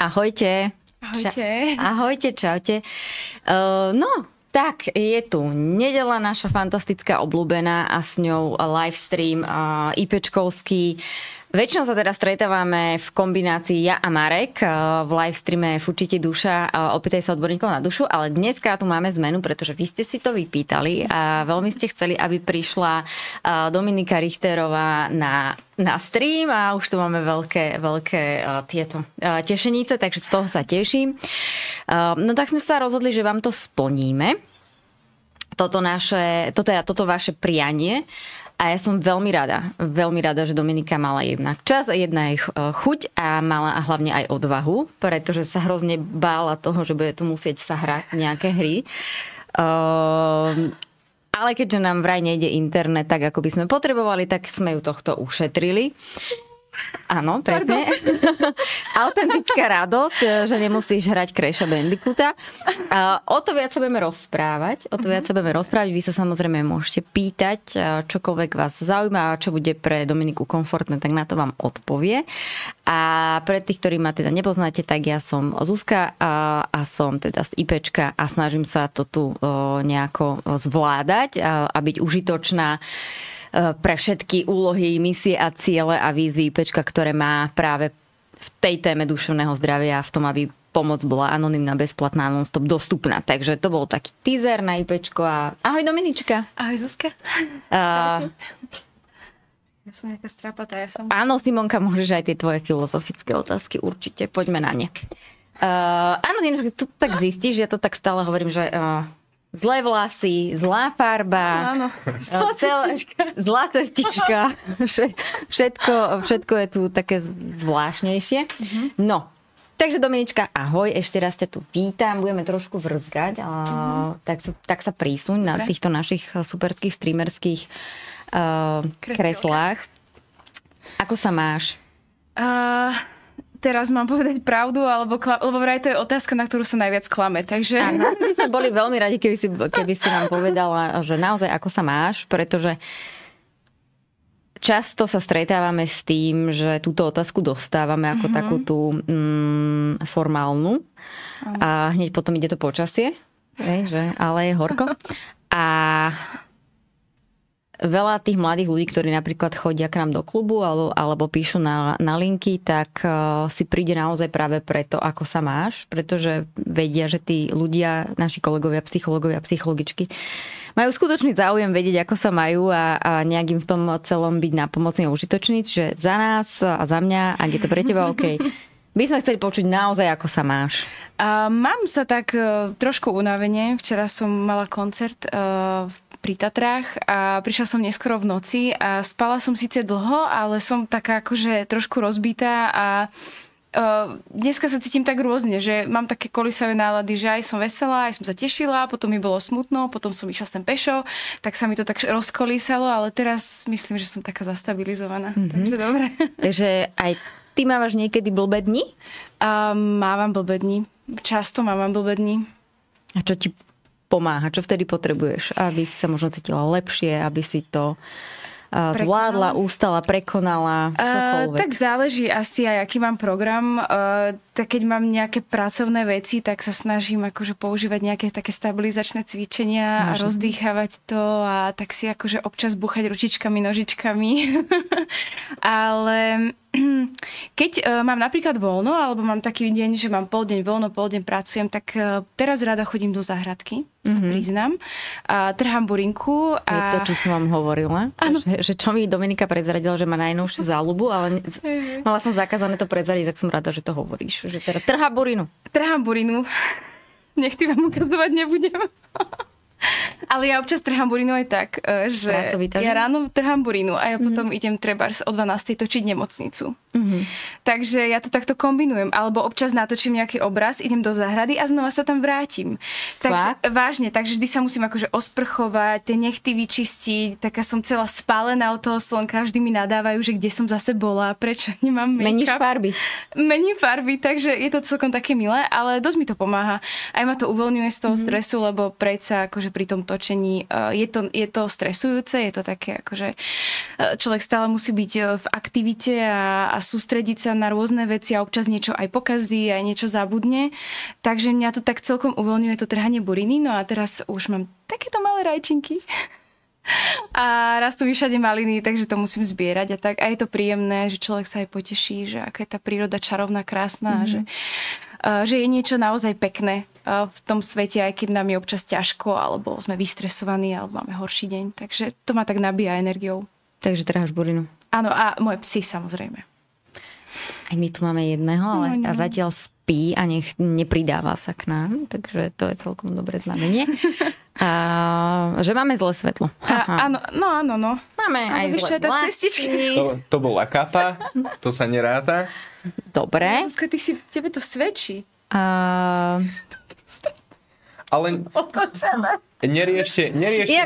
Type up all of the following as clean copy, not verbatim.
Ahojte. Ahojte. Ahojte, čaute. Tak, je tu nedeľa naša fantastická obľúbená a s ňou livestream IPčkovský. Väčšinou sa teda stretávame v kombinácii ja a Marek v livestreame Fučite duša, opýtaj sa odborníkov na dušu, ale dneska tu máme zmenu, pretože vy ste si to vypýtali a veľmi ste chceli, aby prišla Dominika Richterová na stream a už tu máme veľké tieto tešenice, takže z toho sa teším. No tak sme sa rozhodli, že vám to splníme. Toto vaše prianie. A ja som veľmi rada, že Dominika mala jednak čas a jedna aj chuť a mala a hlavne aj odvahu, pretože sa hrozne bála toho, že bude tu musieť sa hrať nejaké hry. Ale keďže nám vraj nejde internet tak, ako by sme potrebovali, tak sme ju tohto ušetrili. Áno, presne. Autentická radosť, že nemusíš hrať Crasha Bandicoota. O to viac sa budeme rozprávať. Vy sa samozrejme môžete pýtať, čokoľvek vás zaujíma, čo bude pre Dominiku komfortné, tak na to vám odpovie. A pre tých, ktorí ma teda nepoznáte, tak ja som Zuzka a som teda z IPčka a snažím sa to tu nejako zvládať a byť užitočná pre všetky úlohy, misie a ciele a výzvy IPčka, ktoré má práve v tej téme duševného zdravia, v tom, aby pomoc bola anonymná, bezplatná, non-stop dostupná. Takže to bol taký teaser na IPčko a ahoj Dominička. Ahoj Zuzka. Čaute. Ja som nejaká strapatá. Áno, Simonka, môžeš aj tie tvoje filozofické otázky, určite. Poďme na ne. Áno, tu tak zistíš, ja to tak stále hovorím, že zlé vlasy, zlá farba, áno, zlá cestička. Všetko je tu také zvláštnejšie. No, takže Dominička, ahoj, ešte raz ťa tu vítam, budeme trošku vrzgať, tak sa prísuň na týchto našich superských streamerských kreslách. Ako sa máš? Teraz mám povedať pravdu, lebo vraj to je otázka, na ktorú sa najviac klame, takže... Áno, my sme boli veľmi radi, keby si nám povedala, že naozaj ako sa máš, pretože často sa stretávame s tým, že túto otázku dostávame ako takú tú formálnu a hneď potom ide to počasie, ale je horko. A veľa tých mladých ľudí, ktorí napríklad chodia k nám do klubu alebo píšu na linky, tak si príde naozaj práve preto, ako sa máš, pretože vedia, že tí ľudia, naši kolegovia, psychológovia, psychologičky, majú skutočný záujem vedieť, ako sa majú a nejak im v tom celom byť nápomocný a užitočný. Čiže za nás a za mňa, ak je to pre teba OK, by sme chceli počuť naozaj, ako sa máš. Mám sa tak trošku unavene. Včera som mala koncert pri Tatrách a prišla som neskoro v noci a spala som síce dlho, ale som taká akože trošku rozbitá a dneska sa cítim tak rôzne, že mám také kolísavé nálady, že aj som veselá, aj som sa tešila, potom mi bolo smutno, potom som išla sem pešo, tak sa mi to tak rozkolísalo, ale teraz myslím, že som taká zastabilizovaná. Takže dobre. Takže aj ty mávaš niekedy blbé dni? Mávam blbé dni. Často mávam blbé dni. A čo ti pomáha? Čo vtedy potrebuješ? Aby si sa možno cítila lepšie, aby si to zvládla, ustala, prekonala, čokoľvek. Tak záleží asi aj, aký mám program. Tak keď mám nejaké pracovné veci, tak sa snažím akože používať nejaké také stabilizačné cvičenia a rozdýchavať to a tak si akože občas búchať ručičkami, nožičkami. Ale keď mám napríklad voľno, alebo mám taký deň, že mám pol deň voľno, pol deň pracujem, tak teraz rada chodím do záhradky, sa priznám. A trhám burinku. To je to, čo som vám hovorila. Že čo mi Dominika prezradila, že má najnovšiu záľubu, ale mala som zakázané to prezradiť, tak som rada, že to hovoríš. Že teda trhám burinu. Trhám burinu. Nech ty vám ukazovať nebudem. Ale ja občas trhám burinu aj tak, že ja ráno trhám burinu a ja potom idem trebárs o 12:00 točiť nemocnicu. Takže ja to takto kombinujem. Alebo občas natočím nejaký obraz, idem do záhrady a znova sa tam vrátim. Takže, vážne, takže vždy sa musím akože osprchovať, tie nechty vyčistiť, taká som celá spálená od toho slnka, vždy mi nadávajú, že kde som zase bola, prečo nemám make-up. Meníš farby. Mením farby, takže je to celkom také milé, ale dosť mi to pomáha. Aj ma to uvoľňuje z toho stresu, lebo predsa akože akože pri tom točení je to stresujúce, je to také akože človek stále musí byť v aktivite a sústrediť sa na rôzne veci a občas niečo aj pokazí, aj niečo zabudne. Takže mňa to tak celkom uvoľňuje to trhanie buriny. No a teraz už mám takéto malé rajčinky. A rastú mi všade maliny, takže to musím zbierať a tak. A je to príjemné, že človek sa aj poteší, že aká je tá príroda čarovná, krásna, že je niečo naozaj pekné v tom svete, aj keď nám je občas ťažko, alebo sme vystresovaní, alebo máme horší deň. Takže to ma tak nabíja energiou. Takže trháš burinu. Áno, a moje psy samozrejme. Aj my tu máme jedného, ale a zatiaľ spí a nepridáva sa k nám, takže to je celkom dobré znamenie. Že máme zlé svetlo. Áno. Máme aj zlé cestičky. To bola kapa, to sa neráta. Dobre. Zuzka, tebe to svedčí. Ale neriešte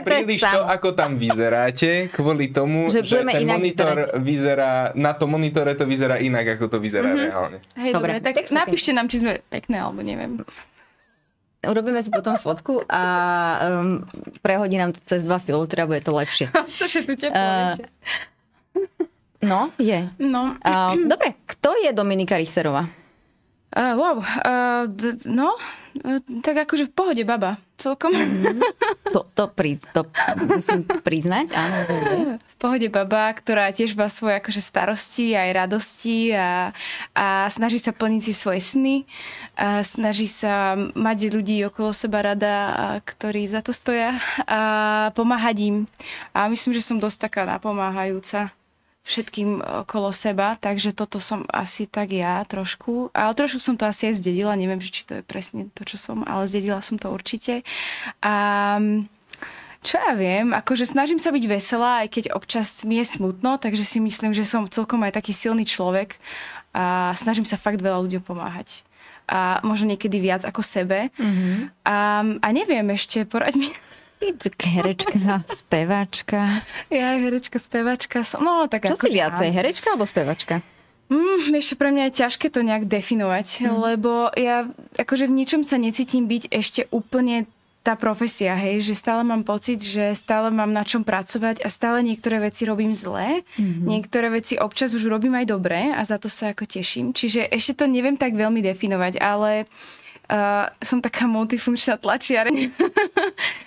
príliš to, ako tam vyzeráte, kvôli tomu, že ten monitor vyzerá, na tom monitore to vyzerá inak, ako to vyzerá reálne. Hej, dobre, tak napíšte nám, či sme pekné, alebo neviem. Urobíme si potom fotku a prehodí nám to cez 2 filtre a bude to lepšie. Strašne tu teplo, viete. No, je. No. Dobre, kto je Dominika Richterová? Tak akože v pohode baba, celkom. To musím priznať, áno. V pohode baba, ktorá tiež má svoje akože starosti, aj radosti a snaží sa plniť si svoje sny, a snaží sa mať ľudí okolo seba rada, ktorí za to stoja a pomáhať im. A myslím, že som dosť taká napomáhajúca všetkým okolo seba, takže toto som asi tak ja trošku, ale trošku som to asi aj zdedila, neviem, či to je presne to, čo som, ale zdedila som to určite. A čo ja viem, akože snažím sa byť veselá, aj keď občas mi je smutno, takže si myslím, že som celkom aj taký silný človek a snažím sa fakt veľa ľuďom pomáhať. A možno niekedy viac ako sebe. A neviem ešte, poraď mi. Herečka, speváčka. Ja herečka, speváčka som. No, tak čo si viacej, herečka alebo speváčka? Ešte pre mňa je ťažké to nejak definovať, lebo ja akože v ničom sa necítim byť ešte úplne tá profesia, hej, že stále mám pocit, že stále mám na čom pracovať a stále niektoré veci robím zle, niektoré veci občas už robím aj dobre a za to sa ako teším. Čiže ešte to neviem tak veľmi definovať, ale som taká multifunkčná tlačiareň,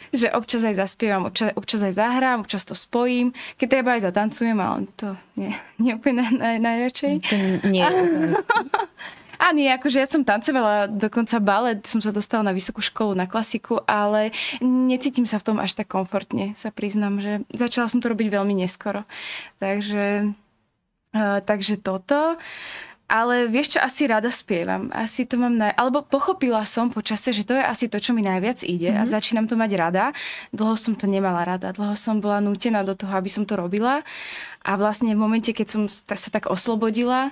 že občas aj zaspievam, občas aj zahrám, občas to spojím, keď treba aj zatancujem, ale to nie úplne najradšej. Nie. A nie, akože ja som tancovala, dokonca balet, som sa dostala na vysokú školu, na klasiku, ale necítim sa v tom až tak komfortne, sa priznám, že začala som to robiť veľmi neskoro. Takže toto. Ale vieš čo, asi rada spievam. Asi to mám alebo pochopila som počasie, že to je asi to, čo mi najviac ide a začínam to mať rada. Dlho som to nemala rada. Dlho som bola nútená do toho, aby som to robila. A vlastne v momente, keď som sa tak oslobodila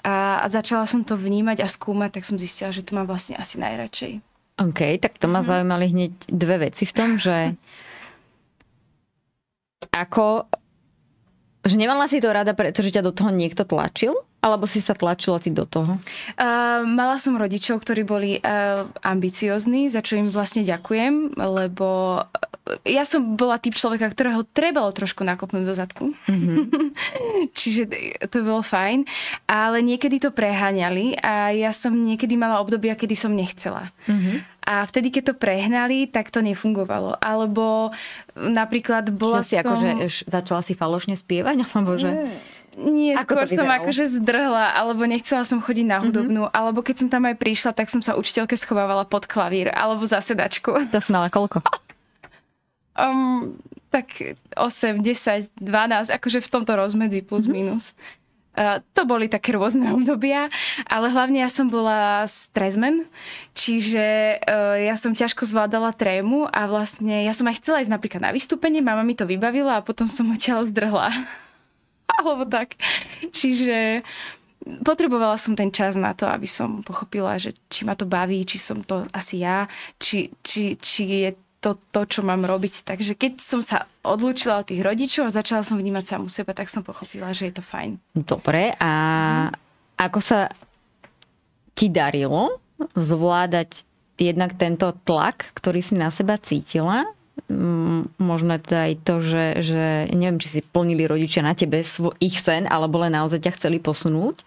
a začala som to vnímať a skúmať, tak som zistila, že to mám vlastne asi najradšej. OK, tak to ma zaujímali hneď dve veci v tom, že že nemala si to rada, pretože ťa do toho niekto tlačil? Alebo si sa tlačila ty do toho? Mala som rodičov, ktorí boli ambiciozní, za čo im vlastne ďakujem, lebo ja som bola typ človeka, ktorého trebalo trošku nakopnúť do zadku. Čiže to bolo fajn. Ale niekedy to preháňali a ja som niekedy mala obdobia, kedy som nechcela. A vtedy, keď to prehnali, tak to nefungovalo. Alebo napríklad bola som... Akože začala si falošne spievať? Alebo že... Nie, skôr som akože zdrhla, alebo nechcela som chodiť na hudobnú, alebo keď som tam aj prišla, tak som sa učiteľke schovávala pod klavír, alebo za sedačku. To si mala koľko? Tak 8, 10, 12, akože v tomto rozmedzi plus minus. To boli také rôzne obdobia, ale hlavne ja som bola stresmen, čiže ja som ťažko zvládala trému a vlastne ja som aj chcela ísť napríklad na vystúpenie, mama mi to vybavila a potom som odtiaľ zdrhla. Alebo tak. Čiže potrebovala som ten čas na to, aby som pochopila, že či ma to baví, či som to asi ja, či je to, čo mám robiť. Takže keď som sa odlúčila od tých rodičov a začala som vnímať samu seba, tak som pochopila, že je to fajn. Dobre. A ako sa ti darilo zvládať jednak tento tlak, ktorý si na seba cítila možno teda aj to, že neviem, či si plnili rodičia na tebe ich sen, alebo len naozaj ťa chceli posunúť.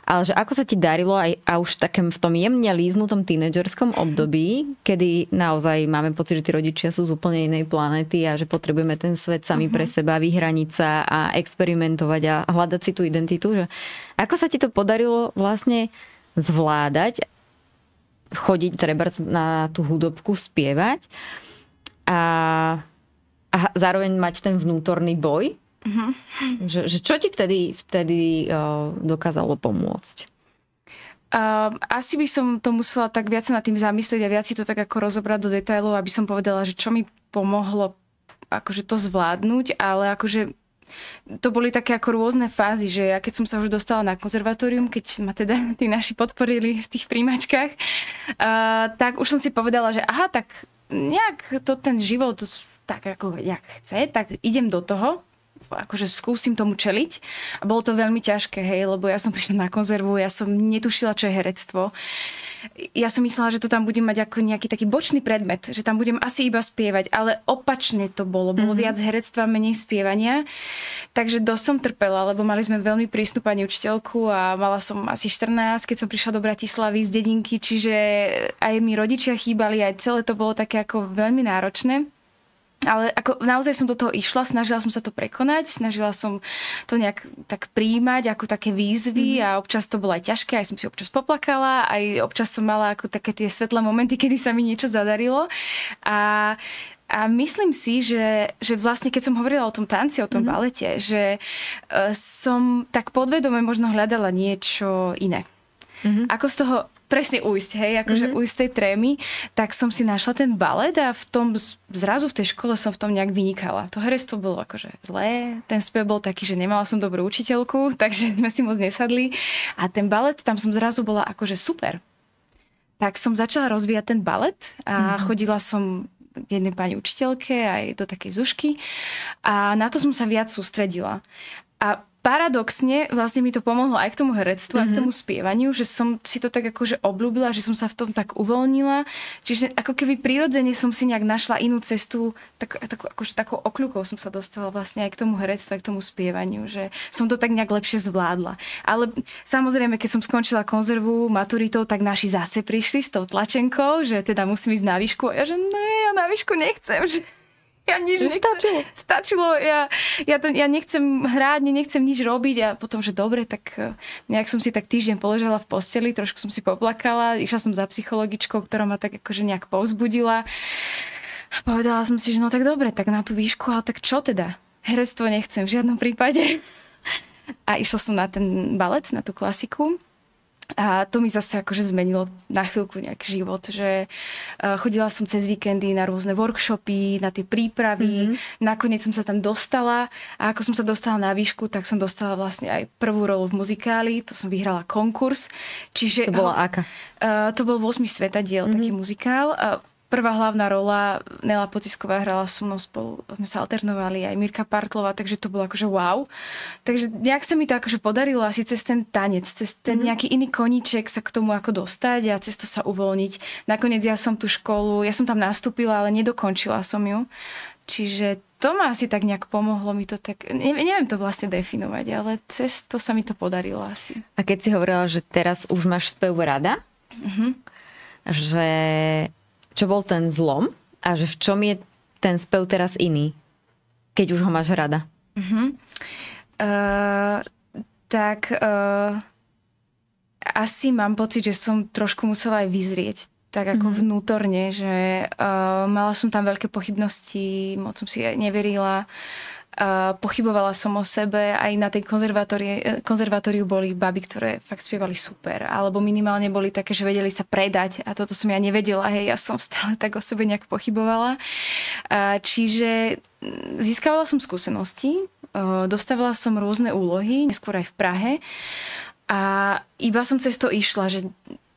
Ale že ako sa ti darilo aj a už takém v tom jemne líznutom tínedžerskom období, kedy naozaj máme pocit, že tí rodičia sú z úplne inej planéty a že potrebujeme ten svet sami pre seba, vyhraniť sa a experimentovať a hľadať si tú identitu. Že ako sa ti to podarilo vlastne zvládať, chodiť treba na tú hudobku, spievať a zároveň mať ten vnútorný boj? Že čo ti vtedy dokázalo pomôcť? Asi by som to musela tak viac nad tým zamyslieť a viac si to tak ako rozobrať do detailov, aby som povedala, že čo mi pomohlo akože to zvládnuť, ale akože to boli také ako rôzne fázy, že ja keď som sa už dostala na konzervatórium, keď ma teda tí naši podporili v tých príjmačkách, tak už som si povedala, že aha, tak nejak to ten život tak ako jak chce, tak idem do toho, akože skúsim tomu čeliť. A bolo to veľmi ťažké, hej, lebo ja som prišla na konzervu, ja som netušila, čo je herectvo. Ja som myslela, že to tam budem mať ako nejaký taký bočný predmet, že tam budem asi iba spievať, ale opačne to bolo. Bolo viac herectva, menej spievania. Takže dosť som trpela, lebo mali sme veľmi prísnu pani učiteľku a mala som asi 14, keď som prišla do Bratislavy z dedinky, čiže aj mi rodičia chýbali, aj celé to bolo také ako veľmi náročné. Ale ako naozaj som do toho išla, snažila som sa to prekonať, snažila som to nejak tak prijímať ako také výzvy a občas to bolo aj ťažké, aj som si občas poplakala, aj občas som mala ako také tie svetlé momenty, kedy sa mi niečo zadarilo. A myslím si, že vlastne keď som hovorila o tom tanci, o tom balete, že som tak podvedome možno hľadala niečo iné. Ako z toho presne ujsť, hej, akože ujsť tej trémy, tak som si našla ten balet a v tom zrazu v tej škole som v tom nejak vynikala. To herectvo bolo akože zlé, ten spev bol taký, že nemala som dobrú učiteľku, takže sme si moc nesadli a ten balet, tam som zrazu bola akože super. Tak som začala rozvíjať ten balet a chodila som k jednej pani učiteľke aj do takej Zušky a na to som sa viac sústredila. A paradoxne vlastne mi to pomohlo aj k tomu herectvu, aj k tomu spievaniu, že som si to tak akože obľúbila, že som sa v tom tak uvoľnila. Čiže ako keby prirodzene som si nejak našla inú cestu, akože takou okľukou som sa dostala vlastne aj k tomu herectvu, aj k tomu spievaniu, že som to tak nejak lepšie zvládla. Ale samozrejme, keď som skončila konzervu maturitou, tak naši zase prišli s tou tlačenkou, že teda musím ísť na výšku. A ja že ja na výšku nechcem, že ja nič nechcem. Stačilo. Ja nechcem hrať, nechcem nič robiť a potom, že dobre, tak nejak som si tak týždeň položila v posteli, trošku som si poplakala, išla som za psychologičkou, ktorá ma tak akože nejak povzbudila. A povedala som si, že no tak dobre, tak na tú výšku, ale tak čo teda? Herectvo nechcem v žiadnom prípade. A išla som na ten balet, na tú klasiku. A to mi zase akože zmenilo na chvíľku nejaký život, že chodila som cez víkendy na rôzne workshopy, na tie prípravy, nakoniec som sa tam dostala a ako som sa dostala na výšku, tak som dostala vlastne aj prvú rolu v muzikáli, to som vyhrala konkurs. Čiže, to bola aká? To bol 8 svetadiel, taký muzikál. Prvá hlavná rola, Nela Pocisková hrala so mnou spolu, sme sa alternovali, aj Mirka Partlová, takže to bolo akože wow. Takže nejak sa mi to akože podarilo asi cez ten tanec, cez ten nejaký iný koníček sa k tomu ako dostať a cez to sa uvoľniť. Nakoniec ja som tú školu, ja som tam nastúpila, ale nedokončila som ju. Čiže to ma asi tak nejak pomohlo mi to tak, neviem to vlastne definovať, ale cez to sa mi to podarilo asi. A keď si hovorila, že teraz už máš spev rada, že čo bol ten zlom a že v čom je ten spev teraz iný, keď už ho máš rada? Asi mám pocit, že som trošku musela aj vyzrieť tak ako vnútorne, že mala som tam veľké pochybnosti, moc som si neverila. Pochybovala som o sebe, aj na tej konzervatóriu boli baby, ktoré fakt spievali super, alebo minimálne boli také, že vedeli sa predať a toto som ja nevedela, hej, ja som stále tak o sebe nejak pochybovala. Čiže získavala som skúsenosti, dostávala som rôzne úlohy, neskôr aj v Prahe a iba som cez to išla, že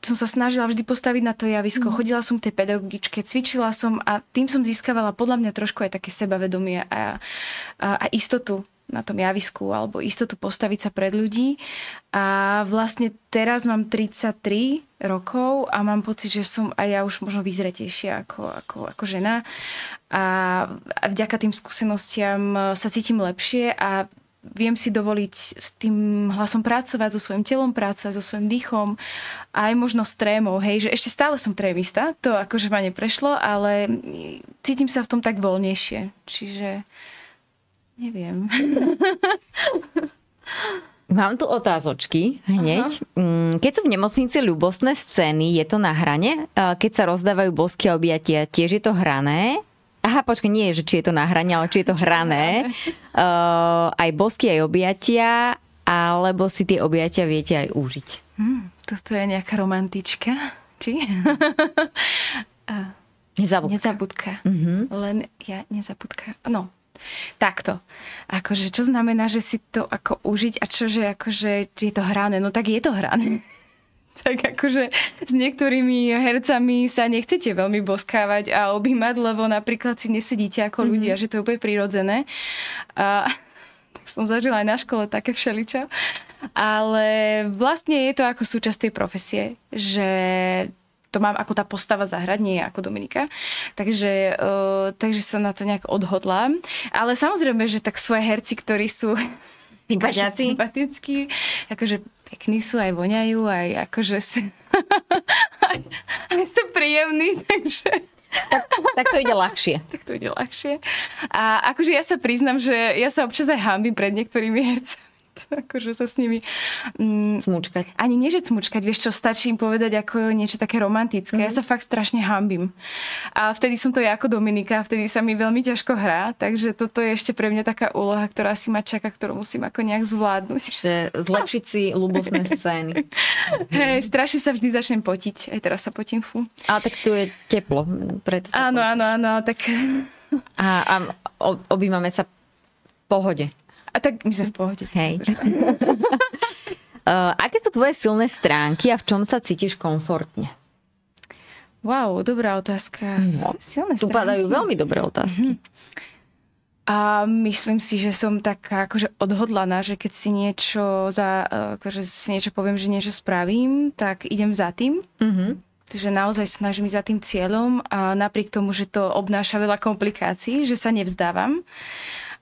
som sa snažila vždy postaviť na to javisko. Chodila som k tej pedagogičke, cvičila som a tým som získavala podľa mňa trošku aj také sebavedomie a istotu na tom javisku alebo istotu postaviť sa pred ľudí. A vlastne teraz mám 33 rokov a mám pocit, že som aj ja už možno vyzretejšia ako žena. A vďaka tým skúsenostiam sa cítim lepšie a viem si dovoliť s tým hlasom pracovať, so svojím telom pracovať, so svojím dýchom a aj možno s trémou, hej, že ešte stále som trémista, to akože ma neprešlo, ale cítim sa v tom tak voľnejšie, čiže neviem. Mám tu otázočky hneď. Aha. Keď sú v nemocnici ľúbostné scény, je to na hrane? Keď sa rozdávajú bosky a objatia, tiež je to hrané? Aha, počkaj, nie je, že či je to na hrane, ale či je to hrané. Aj bosky, aj objatia, alebo si tie objatia viete aj užiť. Toto je nejaká romantička, či? Nezabudka. Len ja nezabudka. No, takto. Akože, čo znamená, že si to ako užiť a čo, že akože je to hrané? No tak je to hrané. Tak akože s niektorými hercami sa nechcete veľmi boskávať a objímať, lebo napríklad si nesedíte ako ľudia, že to je úplne prirodzené. A tak som zažila aj na škole také všeličo. Ale vlastne je to ako súčasť tej profesie, že to mám ako tá postava zahrať, nie ako Dominika. Takže sa na to nejak odhodlám. Ale samozrejme, že tak sú aj herci, ktorí sú sympatickí, akože pekní sú, aj voňajú, aj akože aj sú príjemní, takže... Tak to ide ľahšie. Tak to ide ľahšie. A akože ja sa priznám, že ja sa občas aj hanbím pred niektorými hercami. Akože sa s nimi... Cmučkať. Ani nie, že cmučkať. Vieš čo, stačí im povedať ako niečo také romantické. Ja sa fakt strašne hanbím. A vtedy som to ja ako Dominika, vtedy sa mi veľmi ťažko hrá, takže toto je ešte pre mňa taká úloha, ktorá si ma čaká, ktorú musím ako nejak zvládnuť. Že zlepšiť si ľúbostné scény. Hej, strašne sa vždy začnem potiť. Aj teraz sa potím, fú. Ale tak tu je teplo, preto sa áno, tak... A objímame sa v pohode. A tak my sme v pohode. Hej. Aké sú tvoje silné stránky a v čom sa cítiš komfortne? Wow, dobrá otázka. Silné tu padajú veľmi dobré otázky. A myslím si, že som taká akože odhodlaná, že keď si niečo poviem, že niečo spravím, tak idem za tým. Takže naozaj snažím ísť za tým cieľom a napriek tomu, že to obnáša veľa komplikácií, že sa nevzdávam.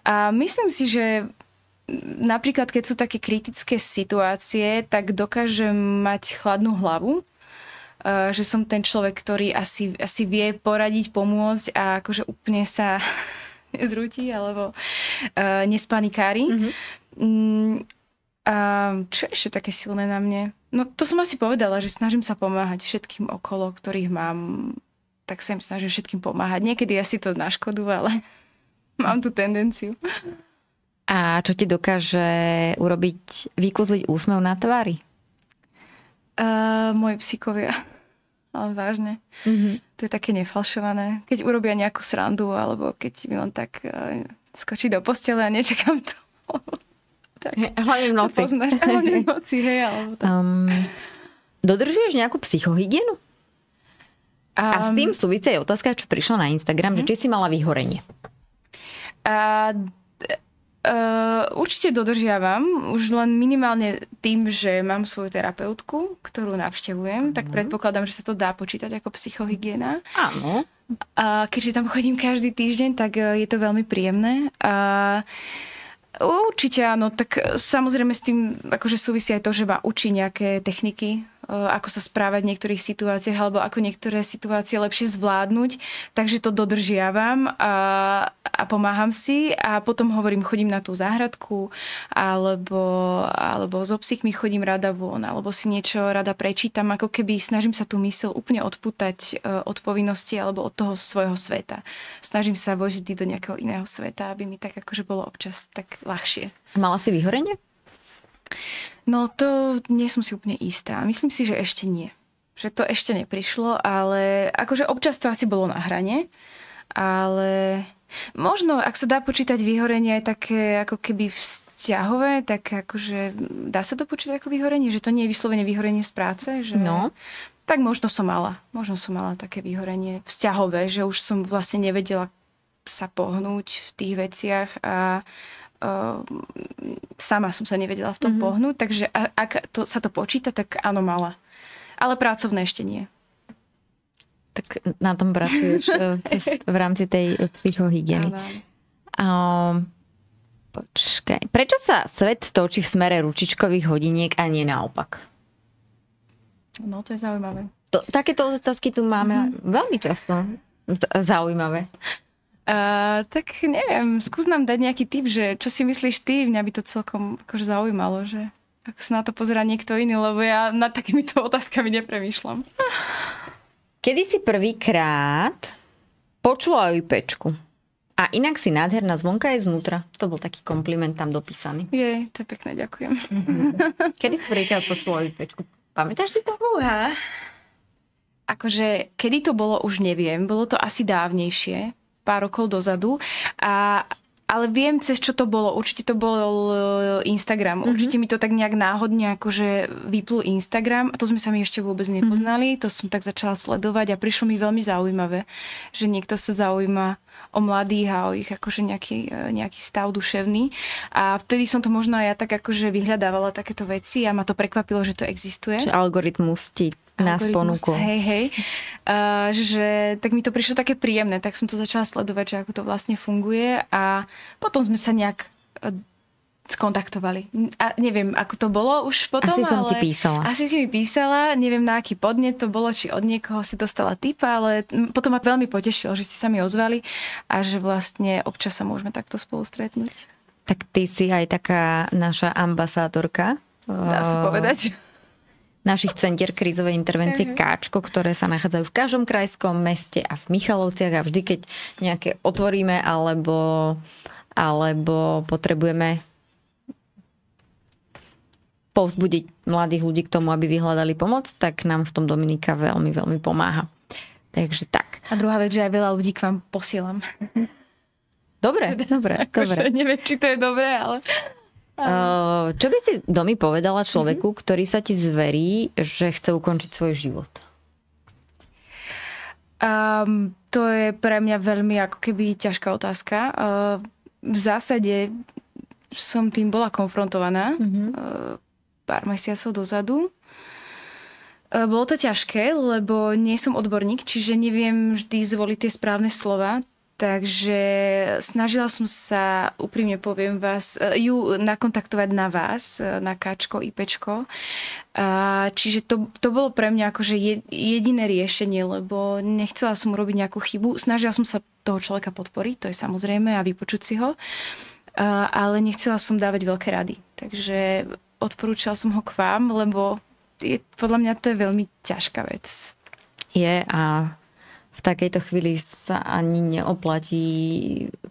A myslím si, že napríklad, keď sú také kritické situácie, tak dokážem mať chladnú hlavu. Že som ten človek, ktorý asi vie poradiť, pomôcť a akože úplne sa nezrúti alebo nespanikári. A čo je ešte také silné na mne? No to som asi povedala, že snažím sa pomáhať všetkým okolo, ktorých mám. Tak sa im snažím všetkým pomáhať. Niekedy asi to na škodu, ale... Mám tú tendenciu. A čo ti dokáže vykúzliť úsmev na tvári? Moji psíkovia. Ale vážne. To je také nefalšované. Keď urobia nejakú srandu, alebo keď mi len tak skočí do postele a nečakám to. Tak, hlavne v noci. Poznáš, hlavne v noci, hej, alebo tak. Dodržuješ nejakú psychohygienu? A s tým súvisí aj otázka, čo prišla na Instagram, že či si mala vyhorenie. Určite dodržiavam, už len minimálne tým, že mám svoju terapeutku, ktorú navštevujem, tak predpokladám, že sa to dá počítať ako psychohygiena. Áno. A keďže tam chodím každý týždeň, tak je to veľmi príjemné. A určite áno, tak samozrejme s tým akože súvisí aj to, že ma učí nejaké techniky, ako sa správať v niektorých situáciách alebo ako niektoré situácie lepšie zvládnuť. Takže to dodržiavam a pomáham si a potom chodím na tú záhradku alebo so psíkmi chodím rada von alebo si niečo rada prečítam, ako keby snažím sa tú myseľ úplne odpútať od povinnosti alebo od toho svojho sveta. Snažím sa vojsť do nejakého iného sveta, aby mi tak akože bolo občas tak ľahšie. Mala si vyhorenie? No to nie som si úplne istá. Myslím si, že ešte nie. Že to ešte neprišlo, ale akože občas to asi bolo na hrane. Ale možno, ak sa dá počítať vyhorenie aj také ako keby vzťahové, tak akože dá sa to počítať ako vyhorenie? Že to nie je vyslovene vyhorenie z práce? Že... No. Tak možno som mala také vyhorenie vzťahové, že už som vlastne nevedela sa pohnúť v tých veciach a sama som sa nevedela v tom pohnúť, takže ak sa to počíta, tak áno, mala. Ale pracovné ešte nie. Tak na tom pracuješ v rámci tej psychohygieny. Počkaj. Prečo sa svet točí v smere ručičkových hodiniek a nie naopak? No, to je zaujímavé. Takéto otázky tu máme veľmi často. Zaujímavé. Tak neviem, skús nám dať nejaký tip, že čo si myslíš ty? Mňa by to celkom akože zaujímalo, že ako sa na to pozerá niekto iný, lebo ja nad takýmito otázkami nepremýšľam. Kedy si prvýkrát počula o IPčku? A inak si nádherná zvonka aj znútra. To bol taký kompliment tam dopísaný. Je, to je pekné, ďakujem. Kedy si prvýkrát počula o IPčku? Pamätáš si to? Akože, kedy to bolo, už neviem. Bolo to asi dávnejšie, pár rokov dozadu. Ale viem, cez čo to bolo. Určite to bol Instagram. Určite mi to tak nejak náhodne akože vyplul Instagram. A to sme sa mi ešte vôbec nepoznali. To som tak začala sledovať a prišlo mi veľmi zaujímavé, že niekto sa zaujíma o mladých a o ich akože nejaký stav duševný. A vtedy som to možno aj ja tak akože vyhľadávala takéto veci a ma to prekvapilo, že to existuje. Že algoritmus ti nás ponúkol. Hej. Že tak mi to prišlo také príjemné, tak som to začala sledovať, že ako to vlastne funguje a potom sme sa nejak skontaktovali. A neviem, ako to bolo už potom, Asi som ti písala. Asi si mi písala, neviem na aký podnet to bolo, či od niekoho si dostala tipa, ale potom ma veľmi potešilo, že ste sa mi ozvali a že vlastne občas sa môžeme takto spolu stretnúť. Tak ty si aj taká naša ambasádorka. Dá sa povedať. Našich centier krízovej intervencie Káčko, ktoré sa nachádzajú v každom krajskom meste a v Michalovciach a vždy, keď nejaké otvoríme alebo potrebujeme povzbudiť mladých ľudí k tomu, aby vyhľadali pomoc, tak nám v tom Dominika veľmi, veľmi pomáha. Takže tak. A druhá vec, že aj veľa ľudí k vám posielam. Dobre. Neviem, či to je dobré, ale... Čo by si, Domi, povedala človeku, ktorý sa ti zverí, že chce ukončiť svoj život? To je pre mňa veľmi ako keby ťažká otázka. V zásade som tým bola konfrontovaná pár mesiacov dozadu. Bolo to ťažké, lebo nie som odborník, čiže neviem vždy zvoliť tie správne slova. Takže snažila som sa, úprimne poviem vás, ju nakontaktovať na vás, na Káčko, IPčko. Čiže to bolo pre mňa akože jediné riešenie, lebo nechcela som urobiť nejakú chybu. Snažila som sa toho človeka podporiť, to je samozrejme, a vypočuť si ho. Ale nechcela som dávať veľké rady. Takže odporúčala som ho k vám, lebo podľa mňa to je veľmi ťažká vec. Je a v takejto chvíli sa ani neoplatí,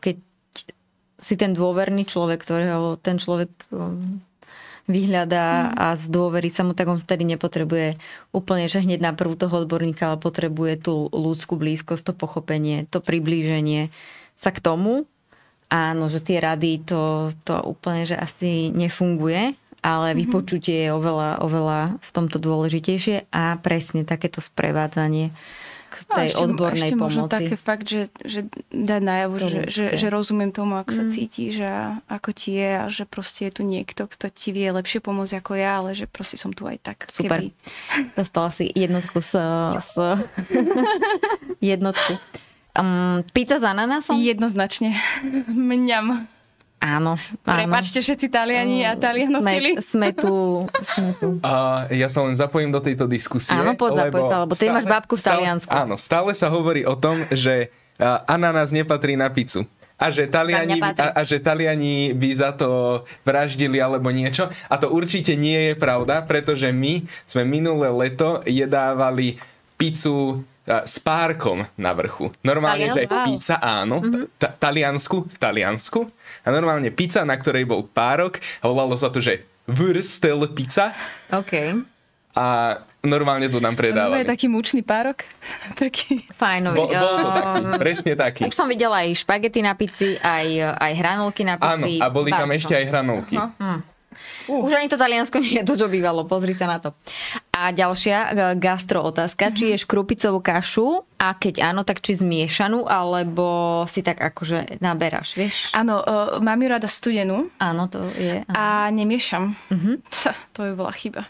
keď si ten dôverný človek, ktorého ten človek vyhľadá a z dôvery sa mu, tak on vtedy nepotrebuje úplne, že hneď na prvú toho odborníka, ale potrebuje tú ľudskú blízkosť, to pochopenie, to priblíženie sa k tomu. Áno, že tie rady to úplne, že asi nefunguje, ale vypočutie je oveľa v tomto dôležitejšie a presne takéto sprevádzanie k tej odbornej pomoci. Možno také fakt, že dať najavo, že rozumiem tomu, ako sa cítiš a ako ti je a že proste je tu niekto, kto ti vie lepšie pomôcť ako ja, ale že proste som tu aj tak. Super. Dostala si jednotku jednotku. Pizza s ananásom? Jednoznačne. Mňam. Áno. Prepáčte všetci Taliani a Talianofili. Sme tu. Ja sa len zapojím do tejto diskusie. Áno, lebo ty máš babku v Taliansku. Áno, stále sa hovorí o tom, že ananás nepatrí na pizzu. A že Taliani by za to vraždili alebo niečo. A to určite nie je pravda, pretože my sme minulé leto jedávali pizzu s párkom na vrchu. Normálne, že pizza, áno, v Taliansku. A normálne pizza, na ktorej bol párok. A volalo sa to, že Würstel pizza. OK. A normálne to nám predávali. To je taký mučný párok. Taký fajnový. Bol to taký, presne taký. Už som videla aj špagety na pici, aj hranolky na pici. Áno, a boli tam ešte aj hranolky. Už ani to Taliansko nie je to, čo bývalo. Pozri sa na to. A ďalšia gastro otázka. Či ješ krupicovú kašu a keď áno, tak či zmiešanú, alebo si tak akože naberáš, vieš? Áno, mám ju rada studenú. Áno, to je. Áno. A nemiešam. To by bola chyba.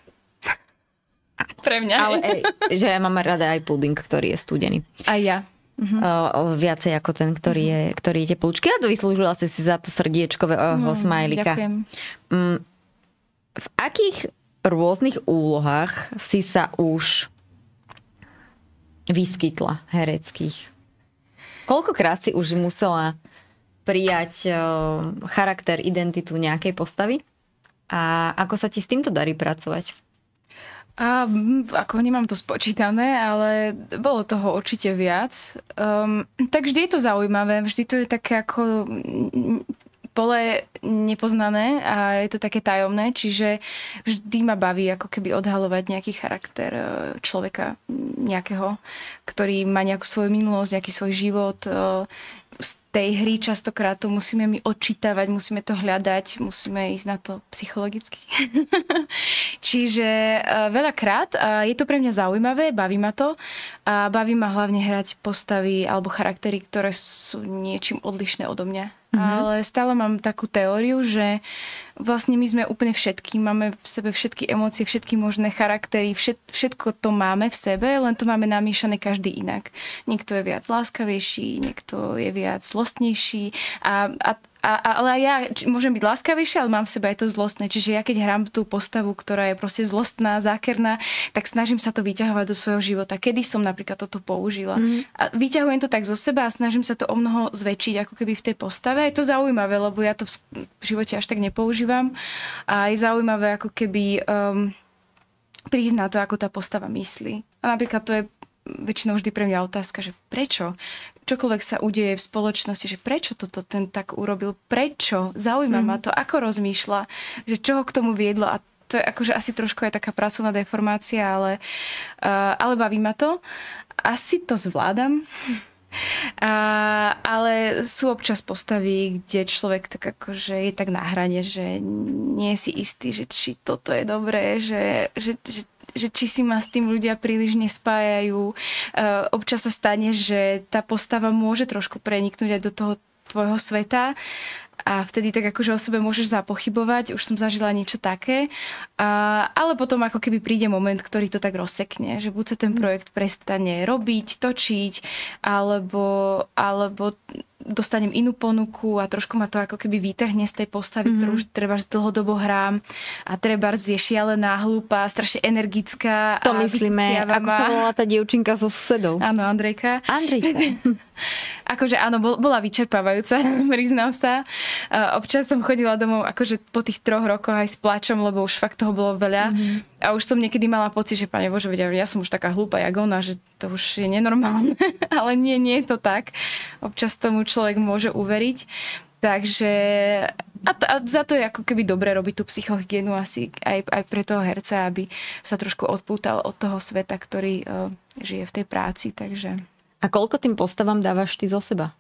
Pre mňa. Ale že ja mám rada aj puding, ktorý je studený. Aj ja. Viacej ako ten, ktorý je teplúčky. A to vyslúžila si za to srdiečkového smajlika. Ďakujem. V akých rôznych úlohách si sa už vyskytla hereckých? Koľkokrát si už musela prijať charakter, identitu nejakej postavy? A ako sa ti s týmto darí pracovať? Ako nemám to spočítané, ale bolo toho určite viac. Tak vždy je to zaujímavé, vždy to je také ako pole nepoznané a je to také tajomné, čiže vždy ma baví ako keby odhalovať nejaký charakter človeka nejakého, ktorý má nejakú svoju minulosť, nejaký svoj život. Z tej hry častokrát to musíme my odčítavať, musíme to hľadať, musíme ísť na to psychologicky. Čiže veľakrát je to pre mňa zaujímavé, baví ma to a baví ma hlavne hrať postavy alebo charaktery, ktoré sú niečím odlišné odo mňa. Ale stále mám takú teóriu, že vlastne my sme úplne všetky, máme v sebe všetky emócie, všetky možné charaktery, všetko to máme v sebe, len to máme namiešané každý inak. Niekto je viac láskavejší, niekto je viac zlostnejší ale aj ja môžem byť láskavejšia, ale mám v sebe aj to zlostné. Čiže ja keď hrám tú postavu, ktorá je proste zlostná, zákerná, tak snažím sa to vyťahovať do svojho života. Kedy som napríklad toto použila. A vyťahujem to tak zo seba a snažím sa to o mnoho zväčšiť ako keby v tej postave. Je to zaujímavé, lebo ja to v živote až tak nepoužívam. A je zaujímavé ako keby prísť na to, ako tá postava myslí. A napríklad to je väčšinou vždy pre mňa otázka, že prečo? Čokoľvek sa udeje v spoločnosti, že prečo toto ten tak urobil? Prečo? Zaujíma ma to, ako rozmýšľa, že čo ho k tomu viedlo a to je akože asi trošku aj taká pracovná deformácia, ale baví ma to. Asi to zvládam. Ale sú občas postavy, kde človek tak akože je tak na hrane, že nie je si istý, že či toto je dobré, že či si ma s tým ľudia príliš nespájajú. Občas sa stane, že tá postava môže trošku preniknúť aj do toho tvojho sveta a vtedy tak akože o sebe môžeš zapochybovať. Už som zažila niečo také. Ale potom ako keby príde moment, ktorý to tak rozsekne, že buď sa ten projekt prestane robiť, točiť, alebo dostanem inú ponuku a trošku ma to ako keby vytrhne z tej postavy, ktorú už trebárs dlhodobo hrám a trebárs je šialená, hlúpa, strašne energická. To myslíme, ako sa volala tá dievčinka so susedou. Áno, Andrejka. Akože áno, bola vyčerpávajúca, priznám sa. Občas som chodila domov akože po tých 3 rokoch aj s plačom, lebo už fakt toho bolo veľa. A už som niekedy mala pocit, že Pane Bože, ja som už taká hlúpa jak ona, že to už je nenormálne. Ale nie je to tak. Občas tomu človek môže uveriť. Takže a za to je ako keby dobre robiť tú psychohygienu asi aj pre toho herca, aby sa trošku odpútal od toho sveta, ktorý žije v tej práci. Takže... A koľko tým postavám dávaš ty zo seba?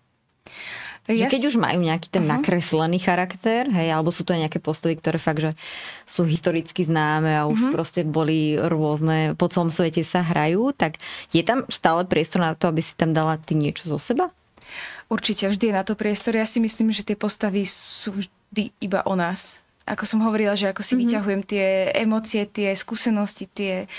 Keď už majú nejaký ten nakreslený charakter, hej, alebo sú to aj nejaké postavy, ktoré fakt, že sú historicky známe a už proste boli rôzne, po celom svete sa hrajú, tak je tam stále priestor na to, aby si tam dala ty niečo zo seba? Určite, vždy je na to priestor. Ja si myslím, že tie postavy sú vždy iba o nás. Ako som hovorila, že ako si vyťahujem tie emócie, tie skúsenosti, tie...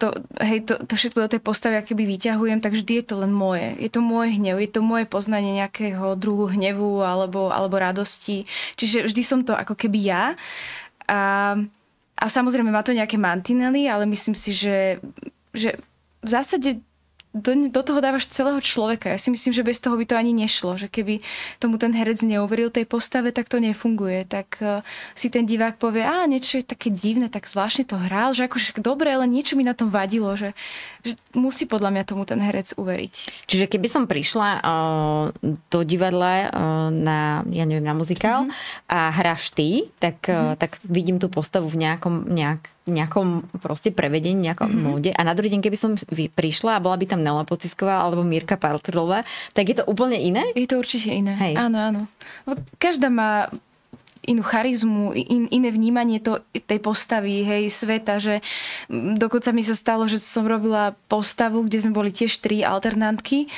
To všetko do tej postavy akoby vyťahujem, tak vždy je to len moje. Je to môj hnev, je to moje poznanie nejakého druhu hnevu alebo radosti. Čiže vždy som to ako keby ja. A samozrejme má to nejaké mantinely, ale myslím si, že v zásade do toho dávaš celého človeka. Ja si myslím, že bez toho by to ani nešlo. Že keby tomu ten herec neuveril tej postave, tak to nefunguje. Tak si ten divák povie, niečo je také divné, tak zvláštne to hral, že akože dobre, ale niečo mi na tom vadilo, že musí podľa mňa tomu ten herec uveriť. Čiže keby som prišla do divadla na muzikál a hráš ty, tak vidím tú postavu v nejakom proste prevedení, nejakom móde a na druhý deň, keby som prišla a bola by tam Nela Pocisková alebo Mirka Partrová, tak je to úplne iné? Je to určite iné. Hej. Áno. Každá má inú charizmu, iné vnímanie tej postavy, hej, sveta, že dokonca mi sa stalo, že som robila postavu, kde sme boli tiež 3 alternantky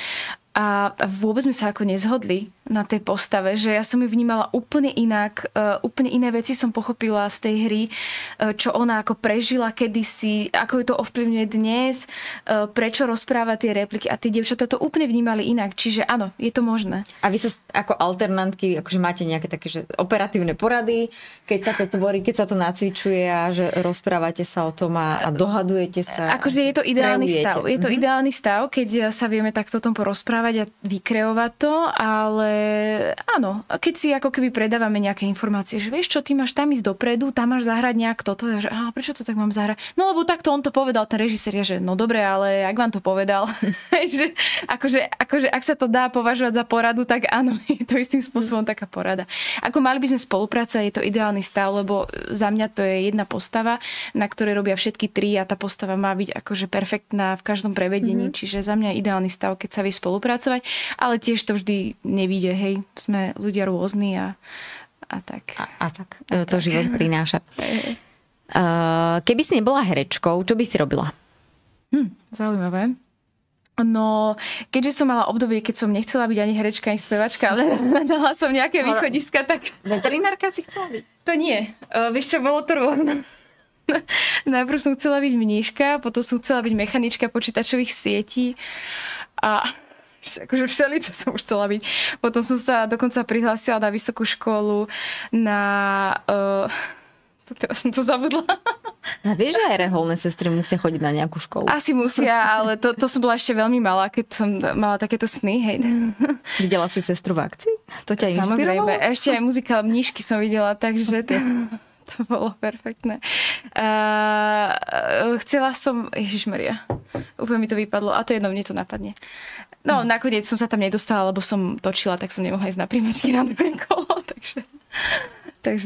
a vôbec sme sa ako nezhodli na tej postave, že ja som ju vnímala úplne inak, úplne iné veci som pochopila z tej hry, čo ona ako prežila kedysi, ako ju to ovplyvňuje dnes, prečo rozpráva tie repliky a tie dievčatá to úplne vnímali inak, čiže áno, je to možné. A vy sa ako alternantky, akože máte nejaké také že operatívne porady, keď sa to tvorí, keď sa to nacvičuje a že rozprávate sa o tom a dohadujete sa? Akože je to ideálny stav. Je to ideálny stav, keď sa vieme takto o tom porozprávať a vykreovať to, ale áno, keď si ako keby predávame nejaké informácie, že vieš čo, ty máš tam ísť dopredu, tam máš zahrať nejak toto, ja že prečo to tak mám zahrať? No lebo takto on to povedal, ten režisér, že no dobre, ale ak vám to povedal, že akože ak sa to dá považovať za poradu, tak áno, je to istým spôsobom taká porada. Ako mali by sme spolupracovať, je to ideálny stav, lebo za mňa to je jedna postava, na ktorej robia všetky 3 a tá postava má byť akože perfektná v každom prevedení, čiže za mňa je ideálny stav, keď sa vie spolupracovať, ale tiež to vždy nevíde. Hej, sme ľudia rôzni a tak. A tak. To život prináša. Keby si nebola herečkou, čo by si robila? Zaujímavé. No, keďže som mala obdobie, keď som nechcela byť ani herečka, ani spevačka, ale dala som nejaké východiska, tak... Veterinárka si chcela byť? To nie. Vieš čo, bolo to rôzne. Najprv som chcela byť mníška, potom som chcela byť mechanička počítačových sietí a... akože všeli, čo som už chcela byť. Potom som sa dokonca prihlásila na vysokú školu na... teraz som to zabudla. A vieš, že aj reholné sestry musia chodiť na nejakú školu? Asi musia, ale to som bola ešte veľmi malá, keď som mala takéto sny. Hej. Videla si sestru v akcii? To ťa inšpirovalo? Samozrejme. Ešte aj muzikál Mníšky som videla, takže to bolo perfektné. Chcela som... Ježišmaria, úplne mi to vypadlo. A to jedno, mne to napadne. No, nakoniec som sa tam nedostala, lebo som točila, tak som nemohla ísť na príjmačky na druhé kolo, takže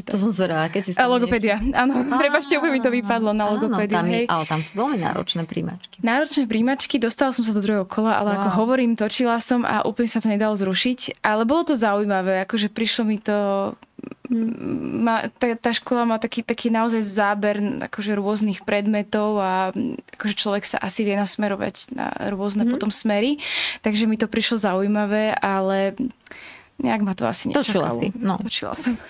to som zvedavá, keď si spomenieš. Logopédia, áno. Prepáčte, úplne mi to vypadlo na logopédiu. Ale tam sú veľmi náročné príjmačky. Náročné príjmačky, dostala som sa do druhého kola, ale ako hovorím, točila som a úplne sa to nedalo zrušiť. Ale bolo to zaujímavé, akože prišlo mi to... Tá škola má taký naozaj záber akože rôznych predmetov a akože človek sa asi vie nasmerovať na rôzne potom smery. Takže mi to prišlo zaujímavé, ale nejak ma to asi nečakalo. Točila som.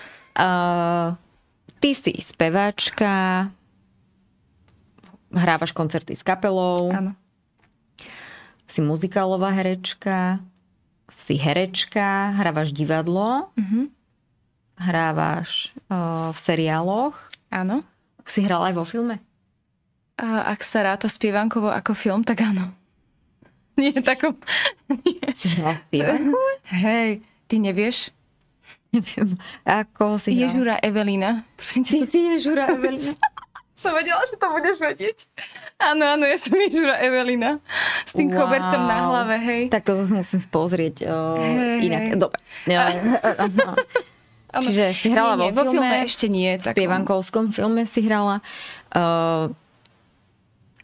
Ty si speváčka, hrávaš koncerty s kapelou. Áno. Si muzikálová herečka, si herečka, hrávaš divadlo. Hrávaš v seriáloch. Áno. Si hrala aj vo filme? Ak sa ráta spievankovo ako film, tak áno. Nie, takom... Nie. Si hrala spievankovo? Hej, ty nevieš? Neviem. Ako si hrala? Ježura Evelina. Prosím ty si Ježura Evelina? Som vedela, že to budeš vedieť. Áno, ja som Ježura Evelina. S tým kobercom na hlave, hej. Tak to musím spozrieť inak. Dobre. Čiže si hrala vo filme, ešte nie. V spievankovskom filme si hrala.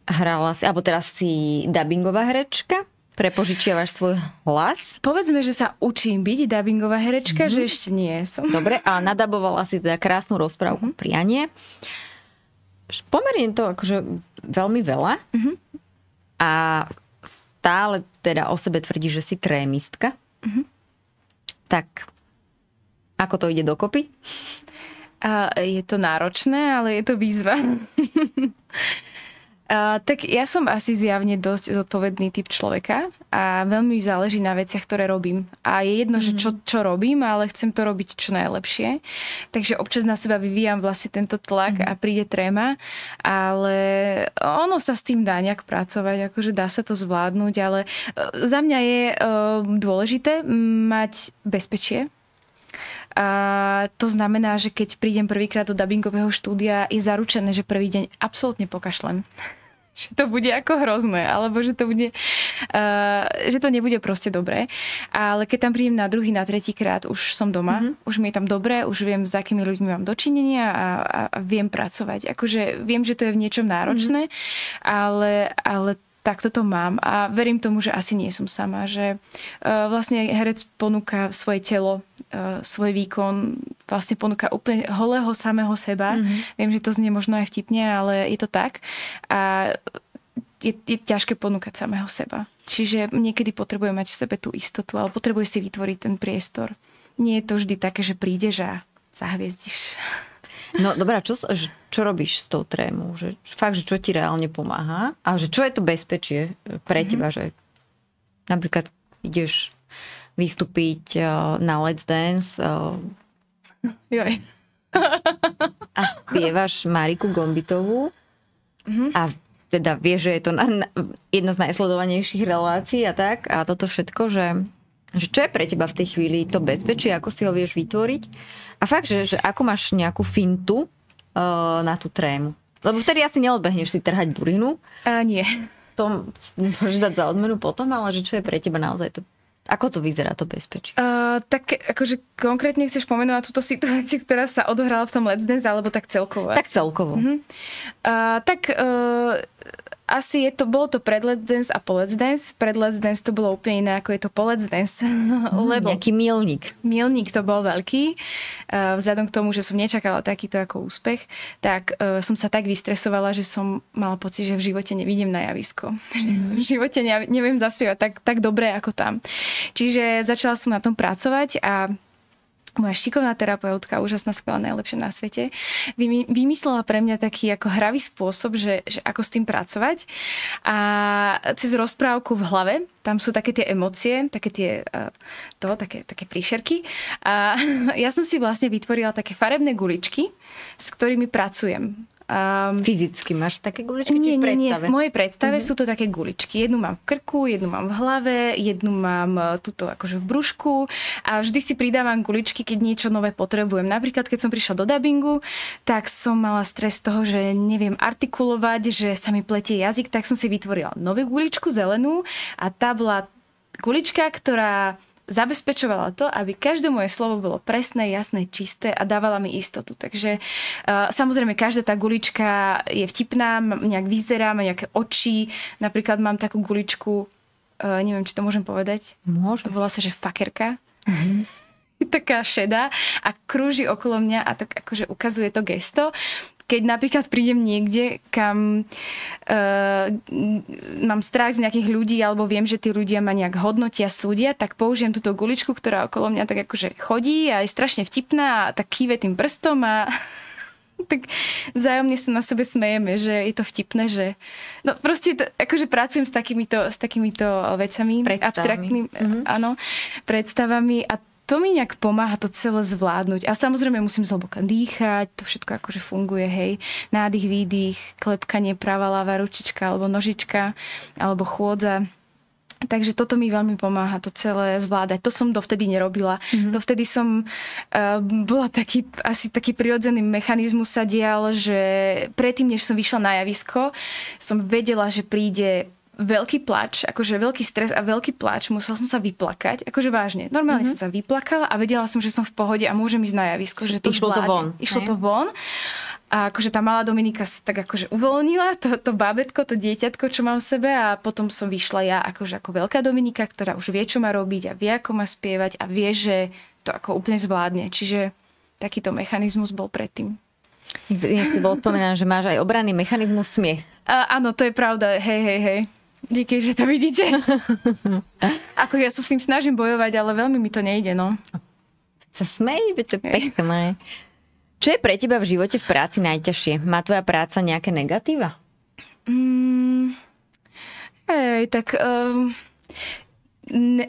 Hrala si, alebo teraz si dabingová herečka? Prepožičiavaš svoj hlas? Povedzme, že sa učím byť dabingová herečka, že ešte nie som. Dobre, a nadabovala si teda krásnu rozprávku Prianie. Pomerne to akože veľmi veľa. A stále teda o sebe tvrdí, že si trémistka. Tak... Ako to ide dokopy? Je to náročné, ale je to výzva. Tak ja som asi zjavne dosť zodpovedný typ človeka a veľmi záleží na veciach, ktoré robím. A je jedno, že čo robím, ale chcem to robiť čo najlepšie. Takže občas na seba vyvíjam vlastne tento tlak a príde tréma, ale ono sa s tým dá nejak pracovať, akože dá sa to zvládnuť, ale za mňa je dôležité mať bezpečie. A to znamená, že keď prídem prvýkrát do dabingového štúdia, je zaručené, že prvý deň absolútne pokašlem. Že to bude ako hrozné, alebo že to bude, že to nebude proste dobré. Ale keď tam prídem na druhý, na tretí krát, už som doma, už mi je tam dobré, už viem, s akými ľuďmi mám dočinenia a viem pracovať. Akože viem, že to je v niečom náročné, ale takto to mám a verím tomu, že asi nie som sama, že vlastne herec ponúka svoje telo, svoj výkon, vlastne ponúka úplne holého samého seba. Viem, že to znie možno aj vtipne, ale je to tak. A je ťažké ponúkať samého seba. Čiže niekedy potrebuje mať v sebe tú istotu, ale potrebuje si vytvoriť ten priestor. Nie je to vždy také, že prídeš a zahviezdiš. No dobrá, čo robíš s tou trémou? Že, fakt, že čo ti reálne pomáha? A že čo je to bezpečie pre teba? Že napríklad ideš vystúpiť na Let's Dance a spievaš Mariku Gombitovú a teda vieš, že je to jedna z najsledovanejších relácií a tak. A toto všetko, že čo je pre teba v tej chvíli to bezpečie? Ako si ho vieš vytvoriť? A fakt, že ako máš nejakú fintu na tú trému? Lebo vtedy asi neodbehneš si trhať burinu. Nie. To môžeš dať za odmenu potom, ale že čo je pre teba naozaj to... Ako to vyzerá to bezpečie? Tak akože konkrétne chceš pomenovať túto situáciu, ktorá sa odohrala v tom Let's Dance, alebo tak celkovo? Tak celkovo. Asi bolo to pred Let's Dance a po Let's Dance. Pred Let's Dance to bolo úplne iné, ako je to po Let's Dance. Lebo nejaký milník. Milník to bol veľký. Vzhľadom k tomu, že som nečakala takýto ako úspech, tak som sa tak vystresovala, že som mala pocit, že v živote nevidím na javisko. V živote neviem zaspievať tak dobre ako tam. Čiže začala som na tom pracovať a moja šikovná terapeutka, úžasná, skvelá, najlepšia na svete, vymyslela pre mňa taký ako hravý spôsob, že ako s tým pracovať. A cez rozprávku v hlave, tam sú také tie emócie, také príšerky. A ja som si vlastne vytvorila také farebné guličky, s ktorými pracujem. Fyzicky máš také guličky? Nie, v mojej predstave sú to také guličky. Jednu mám v krku, jednu mám v hlave, jednu mám tuto akože v brúšku a vždy si pridávam guličky, keď niečo nové potrebujem. Napríklad, keď som prišla do dabingu, tak som mala stres toho, že neviem artikulovať, že sa mi pletie jazyk, tak som si vytvorila novú guličku zelenú a tá bola gulička, ktorá zabezpečovala to, aby každé moje slovo bolo presné, jasné, čisté a dávala mi istotu. Takže samozrejme, každá tá gulička je vtipná, nejak vyzerá, má nejaké oči. Napríklad mám takú guličku, neviem, či to môžem povedať. Môžem. Volá sa, že fakerka. Taká šedá a krúži okolo mňa a tak akože ukazuje to gesto. Keď napríklad prídem niekde, kam mám strach z nejakých ľudí alebo viem, že tí ľudia ma nejak hodnotia, súdia, tak použijem túto guličku, ktorá okolo mňa tak akože chodí a je strašne vtipná a tak kýve tým prstom a tak vzájomne sa na sebe smejeme, že je to vtipné, že no proste akože pracujem s takýmito vecami, abstraktnými, áno, predstavami a to mi nejak pomáha to celé zvládnuť. A samozrejme musím zhlboka dýchať, to všetko akože funguje, hej. Nádych, výdych, klepkanie, pravá, ľavá ručička, alebo nožička, alebo chôdza. Takže toto mi veľmi pomáha to celé zvládať. To som dovtedy nerobila. Dovtedy som bola asi taký prirodzený mechanizmus sa dial, že predtým, než som vyšla na javisko, som vedela, že príde veľký plač, akože veľký stres a veľký plač. Musela som sa vyplakať, akože vážne. Normálne som sa vyplakala a vedela som, že som v pohode a môžem ísť na javisko, že to Išlo zvládne. to von. Išlo to von. A akože tá malá Dominika sa tak akože uvoľnila, to bábätko, to dieťatko, čo mám v sebe a potom som vyšla ja akože ako veľká Dominika, ktorá už vie, čo má robiť a vie, ako má spievať a vie, že to ako úplne zvládne. Čiže takýto mechanizmus bol predtým. Niekto bol spomínané, že máš aj obranný mechanizmus smiech. Áno, to je pravda. Hej. Díky, že to vidíte. Ako ja sa s tým snažím bojovať, ale veľmi mi to nejde, no. Sa smej, veď to je pekné. Čo je pre teba v živote v práci najťažšie? Má tvoja práca nejaké negatíva?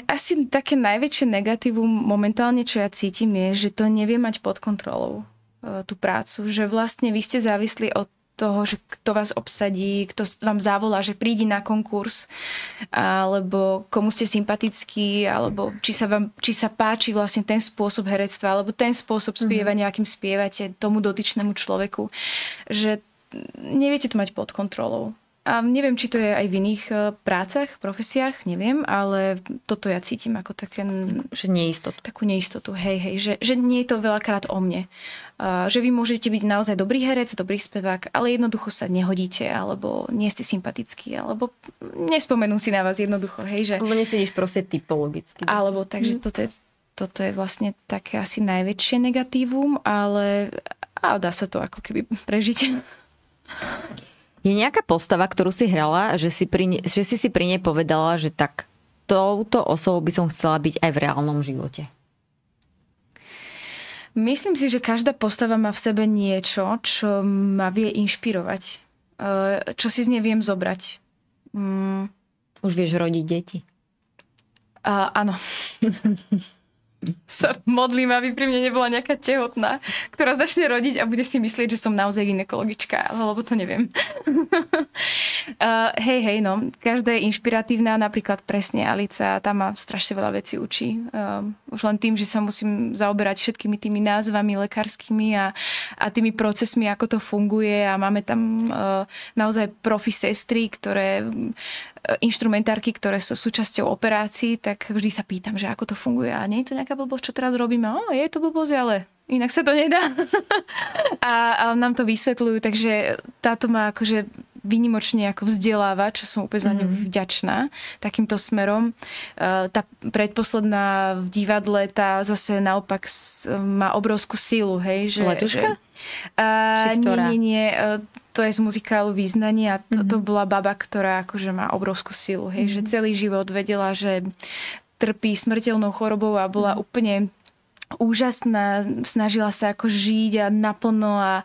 Asi také najväčšie negatívum momentálne, čo ja cítim, je, že to neviem mať pod kontrolou tú prácu. Že vlastne vy ste závislí od toho, že kto vás obsadí, kto vám zavolá, že prídi na konkurs, alebo komu ste sympatickí, alebo či sa páči vlastne ten spôsob herectva, alebo ten spôsob spievania, akým spievate tomu dotyčnému človeku. Že neviete to mať pod kontrolou. A neviem, či to je aj v iných prácach, profesiách, neviem, ale toto ja cítim ako také... Že neistotu. Takú neistotu, hej, že nie je to veľakrát o mne. Že vy môžete byť naozaj dobrý herec, dobrý spevák, ale jednoducho sa nehodíte, alebo nie ste sympatickí, alebo nespomenú si na vás jednoducho, hej, že... Alebo nesedíš proste typologicky. Alebo, takže toto je vlastne také asi najväčšie negatívum, ale dá sa to ako keby prežiť. Je nejaká postava, ktorú si hrala, že si pri nej povedala, že tak touto osobou by som chcela byť aj v reálnom živote? Myslím si, že každá postava má v sebe niečo, čo ma vie inšpirovať. Čo si z nej viem zobrať. Už vieš rodiť deti? Áno. Sa modlím, aby pri mne nebola nejaká tehotná, ktorá začne rodiť a bude si myslieť, že som naozaj gynekologička, lebo to neviem. Hej, no. Každá je inšpiratívna, napríklad presne Alica, tá ma strašne veľa vecí učí. Už len tým, že sa musím zaoberať všetkými tými názvami lekárskymi a tými procesmi, ako to funguje a máme tam naozaj profi sestry, inštrumentárky, ktoré sú súčasťou operácií, tak vždy sa pýtam, že ako to funguje. A nie je to nejaká blbosť, čo teraz robíme? Je to blbosť, ale inak sa to nedá. a nám to vysvetľujú, takže táto ma akože výnimočne ako vzdeláva, čo som úplne za ňu vďačná takýmto smerom. Tá predposledná v divadle, tá zase naopak má obrovskú silu, hej. Letuška? Nie. To je z muzikálu Význanie a to bola baba, ktorá akože má obrovskú silu, hej, že celý život vedela, že trpí smrteľnou chorobou a bola úplne úžasná, snažila sa ako žiť a naplno a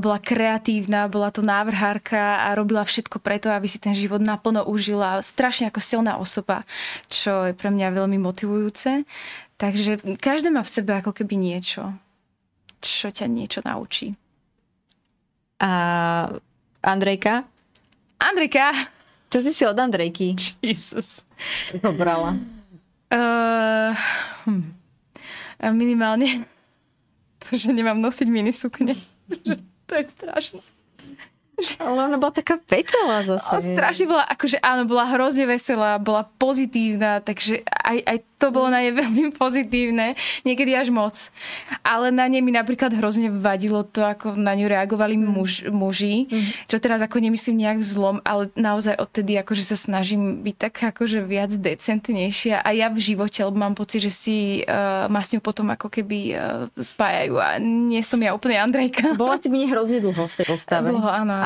bola kreatívna, bola to návrhárka a robila všetko preto, aby si ten život naplno užila. Strašne ako silná osoba, čo je pre mňa veľmi motivujúce. Takže každé má v sebe ako keby niečo, čo ťa niečo naučí. A Andrejka? Andrejka! Čo si od Andrejky? Jesus. Zobrala. Minimálne to, že nemám nosiť minisukne. To je strašné. Ale ona bola taká pekná zase. Strašne bola, akože áno, bola hrozne veselá, bola pozitívna, takže aj to bolo na nej veľmi pozitívne, niekedy až moc. Ale na nej mi napríklad hrozne vadilo to, ako na ňu reagovali muži, čo teraz ako nemyslím nejak zlom, ale naozaj odtedy akože sa snažím byť tak akože viac decentnejšia a ja v živote, lebo mám pocit, že si ma s ňou potom ako keby spájajú a nie som ja úplne Andrejka. Bola si mne hrozne dlho v tej postave. Dlho, áno.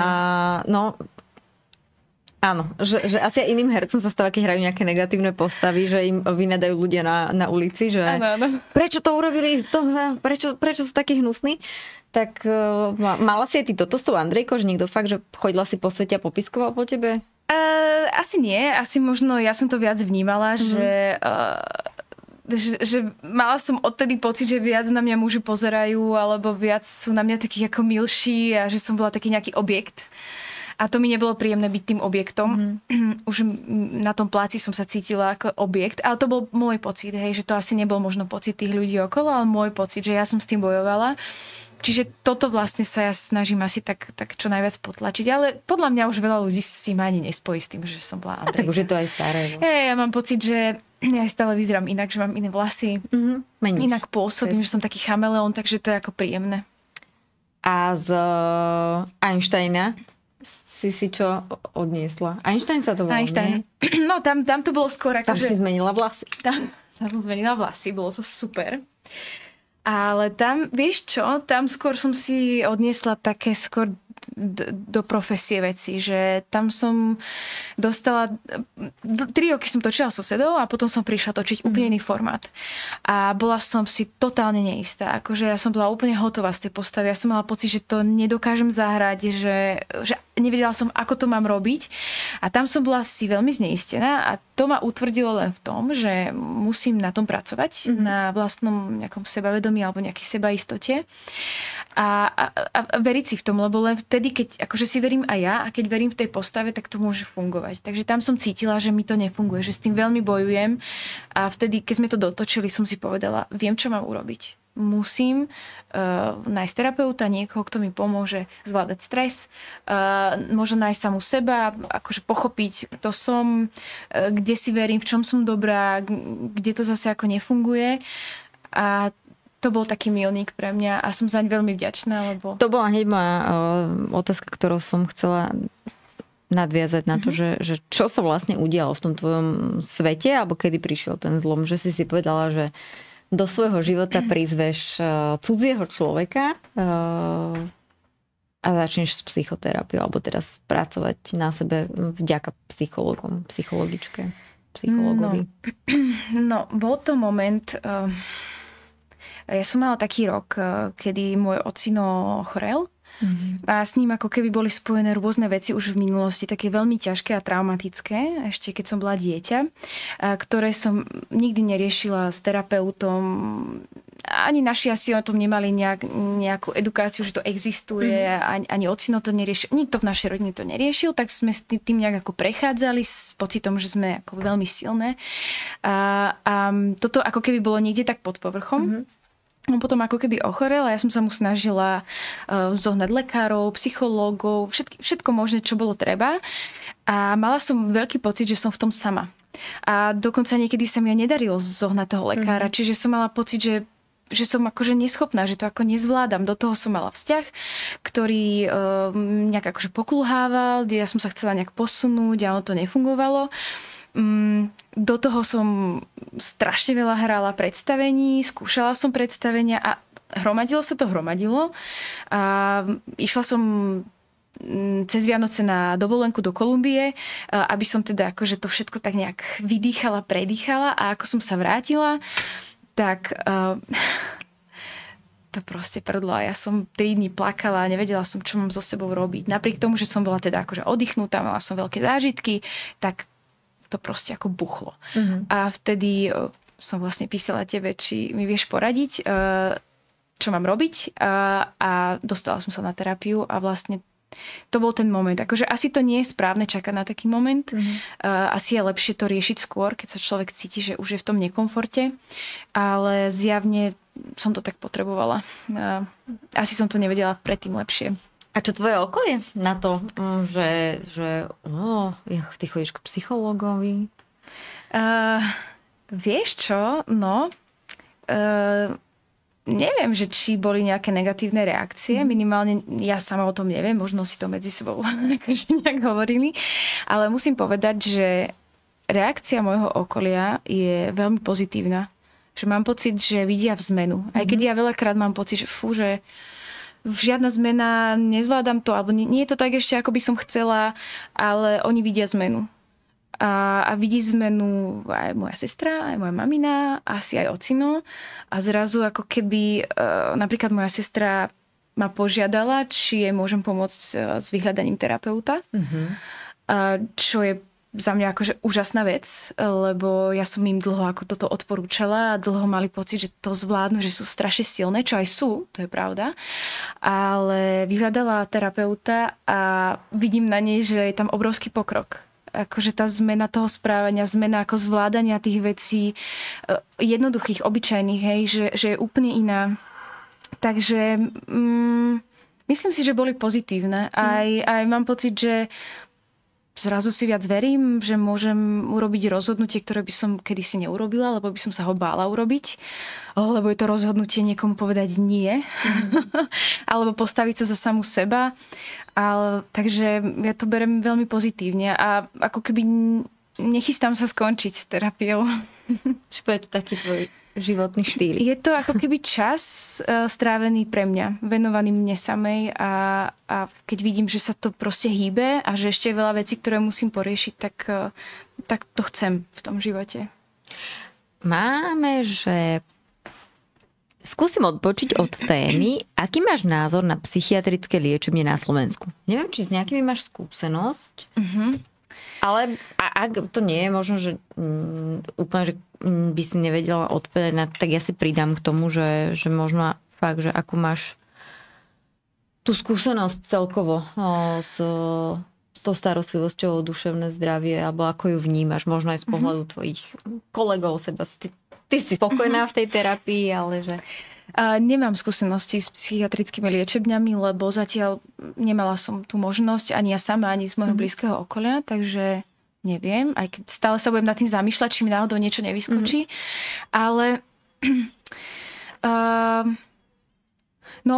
Áno, že asi aj iným hercom sa stáva, keď hrajú nejaké negatívne postavy, že im vynadajú ľudia na ulici, že áno. Prečo to urobili, prečo sú takí hnusní. Tak mala si aj ty toto s tou Andrejkou, že niekto fakt, že chodila si po svete a popiskoval po tebe? Asi nie, asi možno ja som to viac vnímala, že mala som odtedy pocit, že viac na mňa muži pozerajú, alebo viac sú na mňa takí ako milší a že som bola taký nejaký objekt. A to mi nebolo príjemné byť tým objektom. Už na tom pláci som sa cítila ako objekt, ale to bol môj pocit, hej, že to asi nebol možno pocit tých ľudí okolo, ale môj pocit, že ja som s tým bojovala. Čiže toto vlastne sa ja snažím asi tak čo najviac potlačiť, ale podľa mňa už veľa ľudí si ma ani nespojí s tým, že som bola Andrejka. Tak už je to aj staré. Ja mám pocit, že ja stále vyzerám inak, že mám iné vlasy, inak pôsobím, že som taký chameleón, takže to je ako príjemné. A z Einsteina si čo odniesla? Einstein sa to volá, Einstein. Nie? No, tam to bolo skôr ako, tam si zmenila vlasy. Tam som zmenila vlasy, bolo to super. Ale tam, vieš čo, tam skôr som si odniesla také skôr do profesie veci, že tam som dostala 3 roky som točila susedov a potom som prišla točiť úplne iný formát. A bola som si totálne neistá. Akože ja som bola úplne hotová z tej postavy. Ja som mala pocit, že to nedokážem zahrať, že nevedela som, ako to mám robiť. A tam som bola si veľmi zneistená a to ma utvrdilo len v tom, že musím na tom pracovať, na vlastnom nejakom sebavedomí alebo nejakej sebaistote. A veriť si v tom, lebo len vtedy, keď akože si verím aj ja a keď verím v tej postave, tak to môže fungovať. Takže tam som cítila, že mi to nefunguje, že s tým veľmi bojujem a vtedy, keď sme to dotočili, som si povedala, viem, čo mám urobiť. musím nájsť terapeuta, niekoho, kto mi pomôže zvládať stres, možno nájsť samú seba, akože pochopiť, kto som, kde si verím, v čom som dobrá, kde to zase ako nefunguje. A to bol taký milník pre mňa a som zaň veľmi vďačná, lebo... To bola hneď moja otázka, ktorou som chcela nadviazať na to, že čo sa vlastne udialo v tom tvojom svete, alebo kedy prišiel ten zlom, že si povedala, že do svojho života prizveš cudzieho človeka a začneš s psychoterapiou, alebo teraz pracovať na sebe vďaka psychologičke, psychologovi. No, bol to moment... Ja som mala taký rok, kedy môj ocino chorel a s ním ako keby boli spojené rôzne veci už v minulosti, také veľmi ťažké a traumatické, ešte keď som bola dieťa, ktoré som nikdy neriešila s terapeutom. Ani naši asi o tom nemali nejakú edukáciu, že to existuje, ani ocino to neriešil, nikto v našej rodine to neriešil, tak sme s tým nejak ako prechádzali s pocitom, že sme ako veľmi silné. A toto ako keby bolo niekde tak pod povrchom. On potom ako keby ochorel a ja som sa mu snažila zohnať lekárov, psychológov, všetko možné, čo bolo treba. A mala som veľký pocit, že som v tom sama. A dokonca niekedy sa mi nedarilo zohnať toho lekára, čiže som mala pocit, že som akože neschopná, že to ako nezvládam. Do toho som mala vzťah, ktorý nejak akože pokulhával, kde ja som sa chcela nejak posunúť a ono to nefungovalo. Do toho som strašne veľa hrala predstavení, skúšala som predstavenia a hromadilo sa to. A išla som cez Vianoce na dovolenku do Kolumbie, aby som teda akože to všetko tak nejak vydýchala, predýchala a ako som sa vrátila, tak to proste prdlo a ja som 3 dní plakala a nevedela som, čo mám so sebou robiť. Napriek tomu, že som bola teda akože oddychnutá, mala som veľké zážitky, tak to proste ako buchlo. A vtedy som vlastne písala tebe, či mi vieš poradiť, čo mám robiť a dostala som sa na terapiu a vlastne to bol ten moment. Akože asi to nie je správne čakať na taký moment. Asi je lepšie to riešiť skôr, keď sa človek cíti, že už je v tom nekomforte. Ale zjavne som to tak potrebovala. Asi som to nevedela predtým lepšie. A čo tvoje okolie na to, že ty chodíš k psychológovi? Vieš čo? No, neviem, že či boli nejaké negatívne reakcie. Minimálne ja sama o tom neviem. Možno si to medzi sebou akože nejak hovorili. Ale musím povedať, že reakcia môjho okolia je veľmi pozitívna. Že mám pocit, že vidia v zmenu. Aj keď ja veľakrát mám pocit, že že žiadna zmena, nezvládam to, alebo nie je to tak ešte, ako by som chcela, ale oni vidia zmenu. A vidí zmenu aj moja sestra, aj moja mamina, asi aj ocino. A zrazu ako keby, napríklad moja sestra ma požiadala, či jej môžem pomôcť s vyhľadaním terapeuta. Čo je za mňa akože úžasná vec, lebo ja som im dlho ako toto odporúčala a dlho mali pocit, že to zvládnu, že sú strašne silné, čo aj sú, to je pravda. Ale vyhľadala terapeuta a vidím na nej, že je tam obrovský pokrok. Akože tá zmena toho správania, zmena ako zvládania tých vecí jednoduchých, obyčajných, hej, že je úplne iná. Takže myslím si, že boli pozitívne. Aj mám pocit, že zrazu si viac verím, že môžem urobiť rozhodnutie, ktoré by som kedysi neurobila, lebo by som sa ho bála urobiť. Lebo je to rozhodnutie niekomu povedať nie. Alebo postaviť sa za samú seba. Takže ja to berem veľmi pozitívne. A ako keby nechystám sa skončiť s terapiou. Čo je to taký tvoj životný štýl? Je to ako keby čas strávený pre mňa, venovaný mne samej a keď vidím, že sa to proste hýbe a že ešte je veľa vecí, ktoré musím poriešiť, tak to chcem v tom živote. Máme, že skúsim odbočiť od témy. Aký máš názor na psychiatrické liečebne na Slovensku? Neviem, či s nejakými máš skúsenosť, ale ak to nie je možno, že úplne, že by si nevedela odpovedať, tak ja si pridám k tomu, že možno fakt, že ako máš tú skúsenosť celkovo s tou starostlivosťou o duševné zdravie, alebo ako ju vnímaš, možno aj z pohľadu tvojich kolegov, seba. Ty si spokojná v tej terapii, ale že... Nemám skúsenosti s psychiatrickými liečebňami, lebo zatiaľ nemala som tú možnosť ani ja sama, ani z môjho blízkeho okolia, takže neviem, aj keď stále sa budem nad tým zamýšľať, či mi náhodou niečo nevyskočí. Ale no,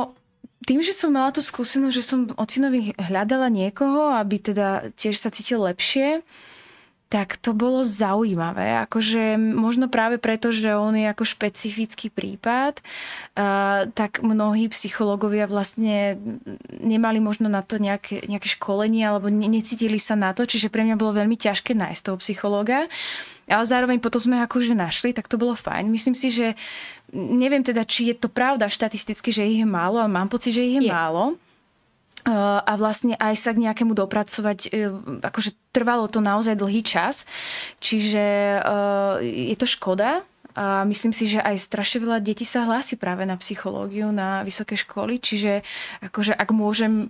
tým, že som mala tú skúsenosť, že som ocinovi hľadala niekoho, aby teda tiež sa cítil lepšie, tak to bolo zaujímavé. Akože možno práve preto, že on je ako špecifický prípad, tak mnohí psychológovia vlastne nemali možno na to nejaké školenie alebo necítili sa na to, čiže pre mňa bolo veľmi ťažké nájsť toho psychológa. Ale zároveň potom sme akože našli, tak to bolo fajn. Myslím si, že neviem teda, či je to pravda štatisticky, že ich je málo, ale mám pocit, že ich je málo. A vlastne aj sa k nejakému dopracovať, akože trvalo to naozaj dlhý čas, čiže je to škoda a myslím si, že aj strašne veľa detí sa hlási práve na psychológiu na vysoké školy, čiže akože ak môžem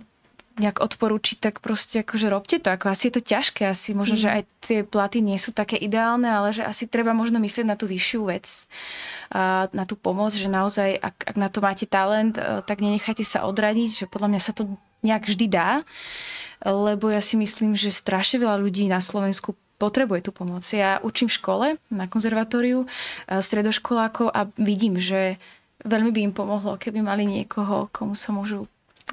nejak odporúčiť, tak proste akože robte to, ako asi je to ťažké, asi možno, že aj tie platy nie sú také ideálne, ale že asi treba možno myslieť na tú vyššiu vec, na tú pomoc, že naozaj, ak na to máte talent, tak nenechajte sa odradiť, že podľa mňa sa to nejak vždy dá, lebo ja si myslím, že strašne veľa ľudí na Slovensku potrebuje tú pomoc. Ja učím v škole, na konzervatóriu, stredoškolákov a vidím, že veľmi by im pomohlo, keby mali niekoho, komu sa môžu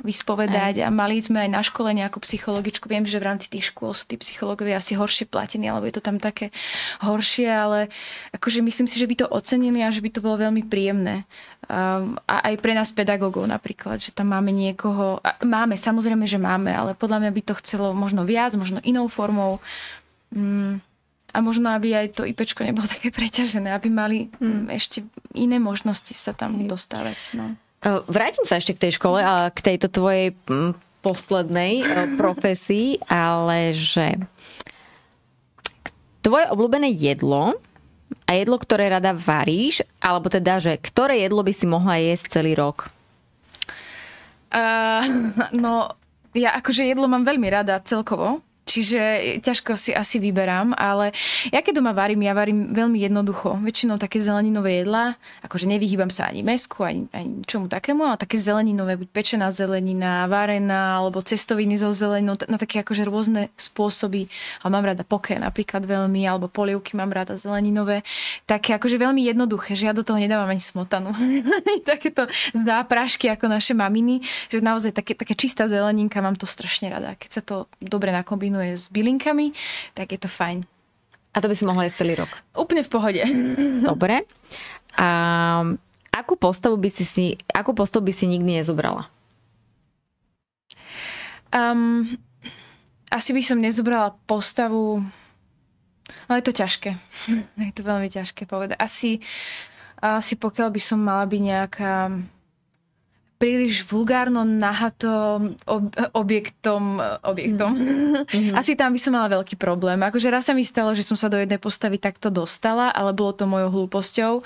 vyspovedať a mali sme aj na škole nejakú psychologičku. Viem, že v rámci tých škôl sú tí psychológovia asi horšie platení, alebo je to tam také horšie, ale akože myslím si, že by to ocenili a že by to bolo veľmi príjemné. A aj pre nás pedagógov napríklad, že tam máme niekoho, máme, samozrejme, že máme, ale podľa mňa by to chcelo možno viac, možno inou formou. A možno, aby aj to IPčko nebolo také preťažené, aby mali ešte iné možnosti sa tam dostávať. No. Vrátim sa ešte k tej škole a k tejto tvojej poslednej profesii, ale že tvoje obľúbené jedlo a jedlo, ktoré rada varíš, alebo teda, že ktoré jedlo by si mohla jesť celý rok? No, ja akože jedlo mám veľmi rada celkovo. Čiže ťažko si asi vyberám, ale ja keď doma varím, ja varím veľmi jednoducho. Väčšinou také zeleninové jedlá, akože nevyhýbam sa ani mäsku, ani čomu takému, ale také zeleninové, buď pečená zelenina, varená, alebo cestoviny zo zeleninou, na také akože rôzne spôsoby. Ale mám rada poké napríklad veľmi, alebo polievky mám rada zeleninové. Také akože veľmi jednoduché, že ja do toho nedávam ani smotanu. Takéto záprašky ako naše maminy, že naozaj také čistá zeleninka, mám to strašne rada. Keď sa to dobre nakombinuje s bylinkami, tak je to fajn. A to by si mohla jesť celý rok? Úplne v pohode. Dobre. A akú postavu by si nikdy nezobrala? Asi by som nezobrala postavu, ale je to ťažké. Je to veľmi ťažké povedať. Asi pokiaľ by som mala byť nejaká príliš vulgárno nahato objektom. Asi tam by som mala veľký problém. Akože raz sa mi stalo, že som sa do jednej postavy takto dostala, ale bolo to mojou hlúposťou,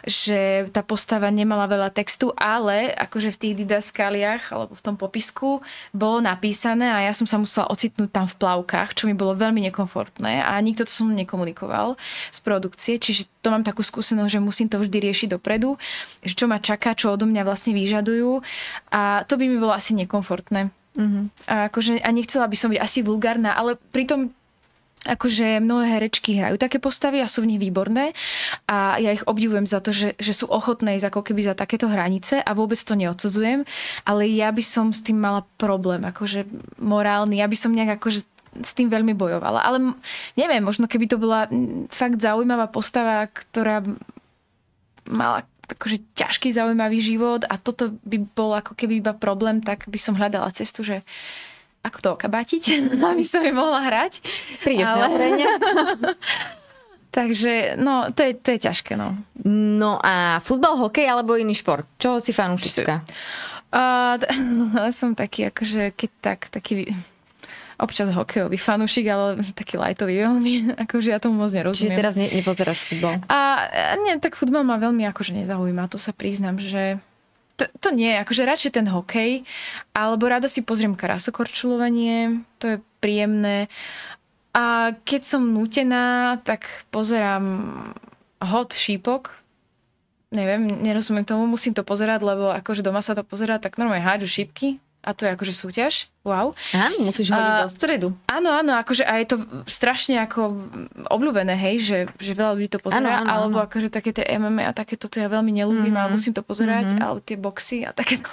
že tá postava nemala veľa textu, ale akože v tých didaskaliách alebo v tom popisku bolo napísané a ja som sa musela ocitnúť tam v plavkách, čo mi bolo veľmi nekomfortné a nikto to som nekomunikoval z produkcie, čiže to mám takú skúsenosť, že musím to vždy riešiť dopredu, že čo ma čaká, čo odo mňa vlastne vyžadujú. A to by mi bolo asi nekomfortné. A nechcela by som byť asi vulgárna, ale pritom akože mnohé herečky hrajú také postavy a sú v nich výborné a ja ich obdivujem za to, že sú ochotné ísť ako keby za takéto hranice a vôbec to neodsudzujem, ale ja by som s tým mala problém, akože morálny, ja by som nejak akože s tým veľmi bojovala. Ale neviem, možno keby to bola fakt zaujímavá postava, ktorá mala akože ťažký, zaujímavý život a toto by bol ako keby iba problém, tak by som hľadala cestu, že ako to okabátiť, aby som ju mohla hrať. Prídeš na hrania. Takže, no, to je ťažké, no. No a futbal, hokej alebo iný šport? Čoho si fanúšička? Som taký, akože, keď taký občas hokejový fanúšik, ale taký lightový veľmi, akože ja tomu moc nerozumiem. Čiže teraz nepozeráš futbal? Nie, tak futbal ma veľmi akože nezaujíma, to sa priznám, že to nie, akože radšej ten hokej, alebo rada si pozriem krásokorčuľovanie, to je príjemné. A keď som nútená, tak pozerám hod šípok, neviem, nerozumiem tomu, musím to pozerať, lebo akože doma sa to pozerá, tak normálne hádžu šípky a to je akože súťaž. Wow. Áno, musíš hodiť do stredu. Áno, akože a je to strašne ako obľúbené, hej, že veľa ľudí to pozerá, alebo akože také tie MMA a takéto to ja veľmi neľúbim, ale musím to pozerať, alebo tie boxy a takéto.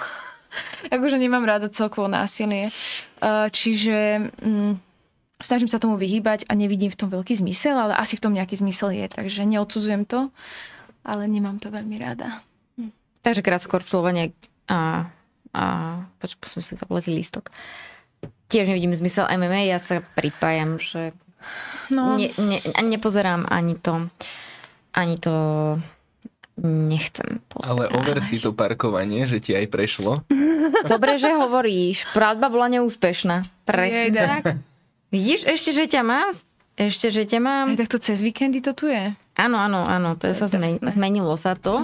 Akože nemám rada celkovo násilie. Čiže snažím sa tomu vyhýbať a nevidím v tom veľký zmysel, ale asi v tom nejaký zmysel je, takže neodsudzujem to, ale nemám to veľmi rada. Takže krátkokorčulovanie musím si zapletí lístok. Tiež nevidím zmysel MMA, ja sa pripájam, že nepozerám ani to nechcem pozerať. Ale over si to parkovanie, že ti aj prešlo. Dobre, že hovoríš. Pravda bola neúspešná. Presne tak. Vidíš, ešte, že ťa mám. Aj takto cez víkendy to tu je. Áno, zmenilo sa to.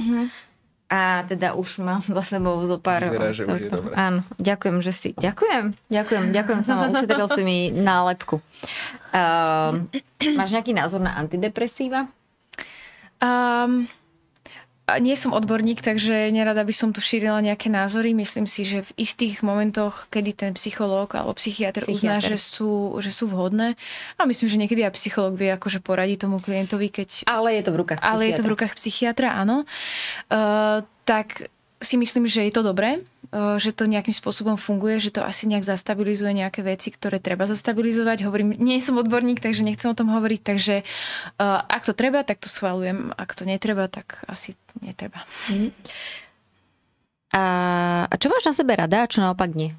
A teda už mám za sebou zo pár... Vyzerá, že už je dobré. Áno, ďakujem, že si... Ďakujem, sa ma ušetril s tými nálepku. Máš nejaký názor na antidepresíva? Nie som odborník, takže nerada by som tu šírila nejaké názory. Myslím si, že v istých momentoch, kedy ten psychológ alebo psychiatr uzná, že sú vhodné. A myslím, že niekedy aj psychológ vie akože poradiť tomu klientovi, keď... Ale je to v rukách psychiatra. Ale je to v rukách psychiatra, áno. Tak si myslím, že je to dobré, že to nejakým spôsobom funguje, že to asi nejak zastabilizuje nejaké veci, ktoré treba zastabilizovať. Hovorím, nie som odborník, takže nechcem o tom hovoriť, takže ak to treba, tak to schvaľujem. Ak to netreba, tak asi netreba. A čo máš na sebe rada a čo naopak nie?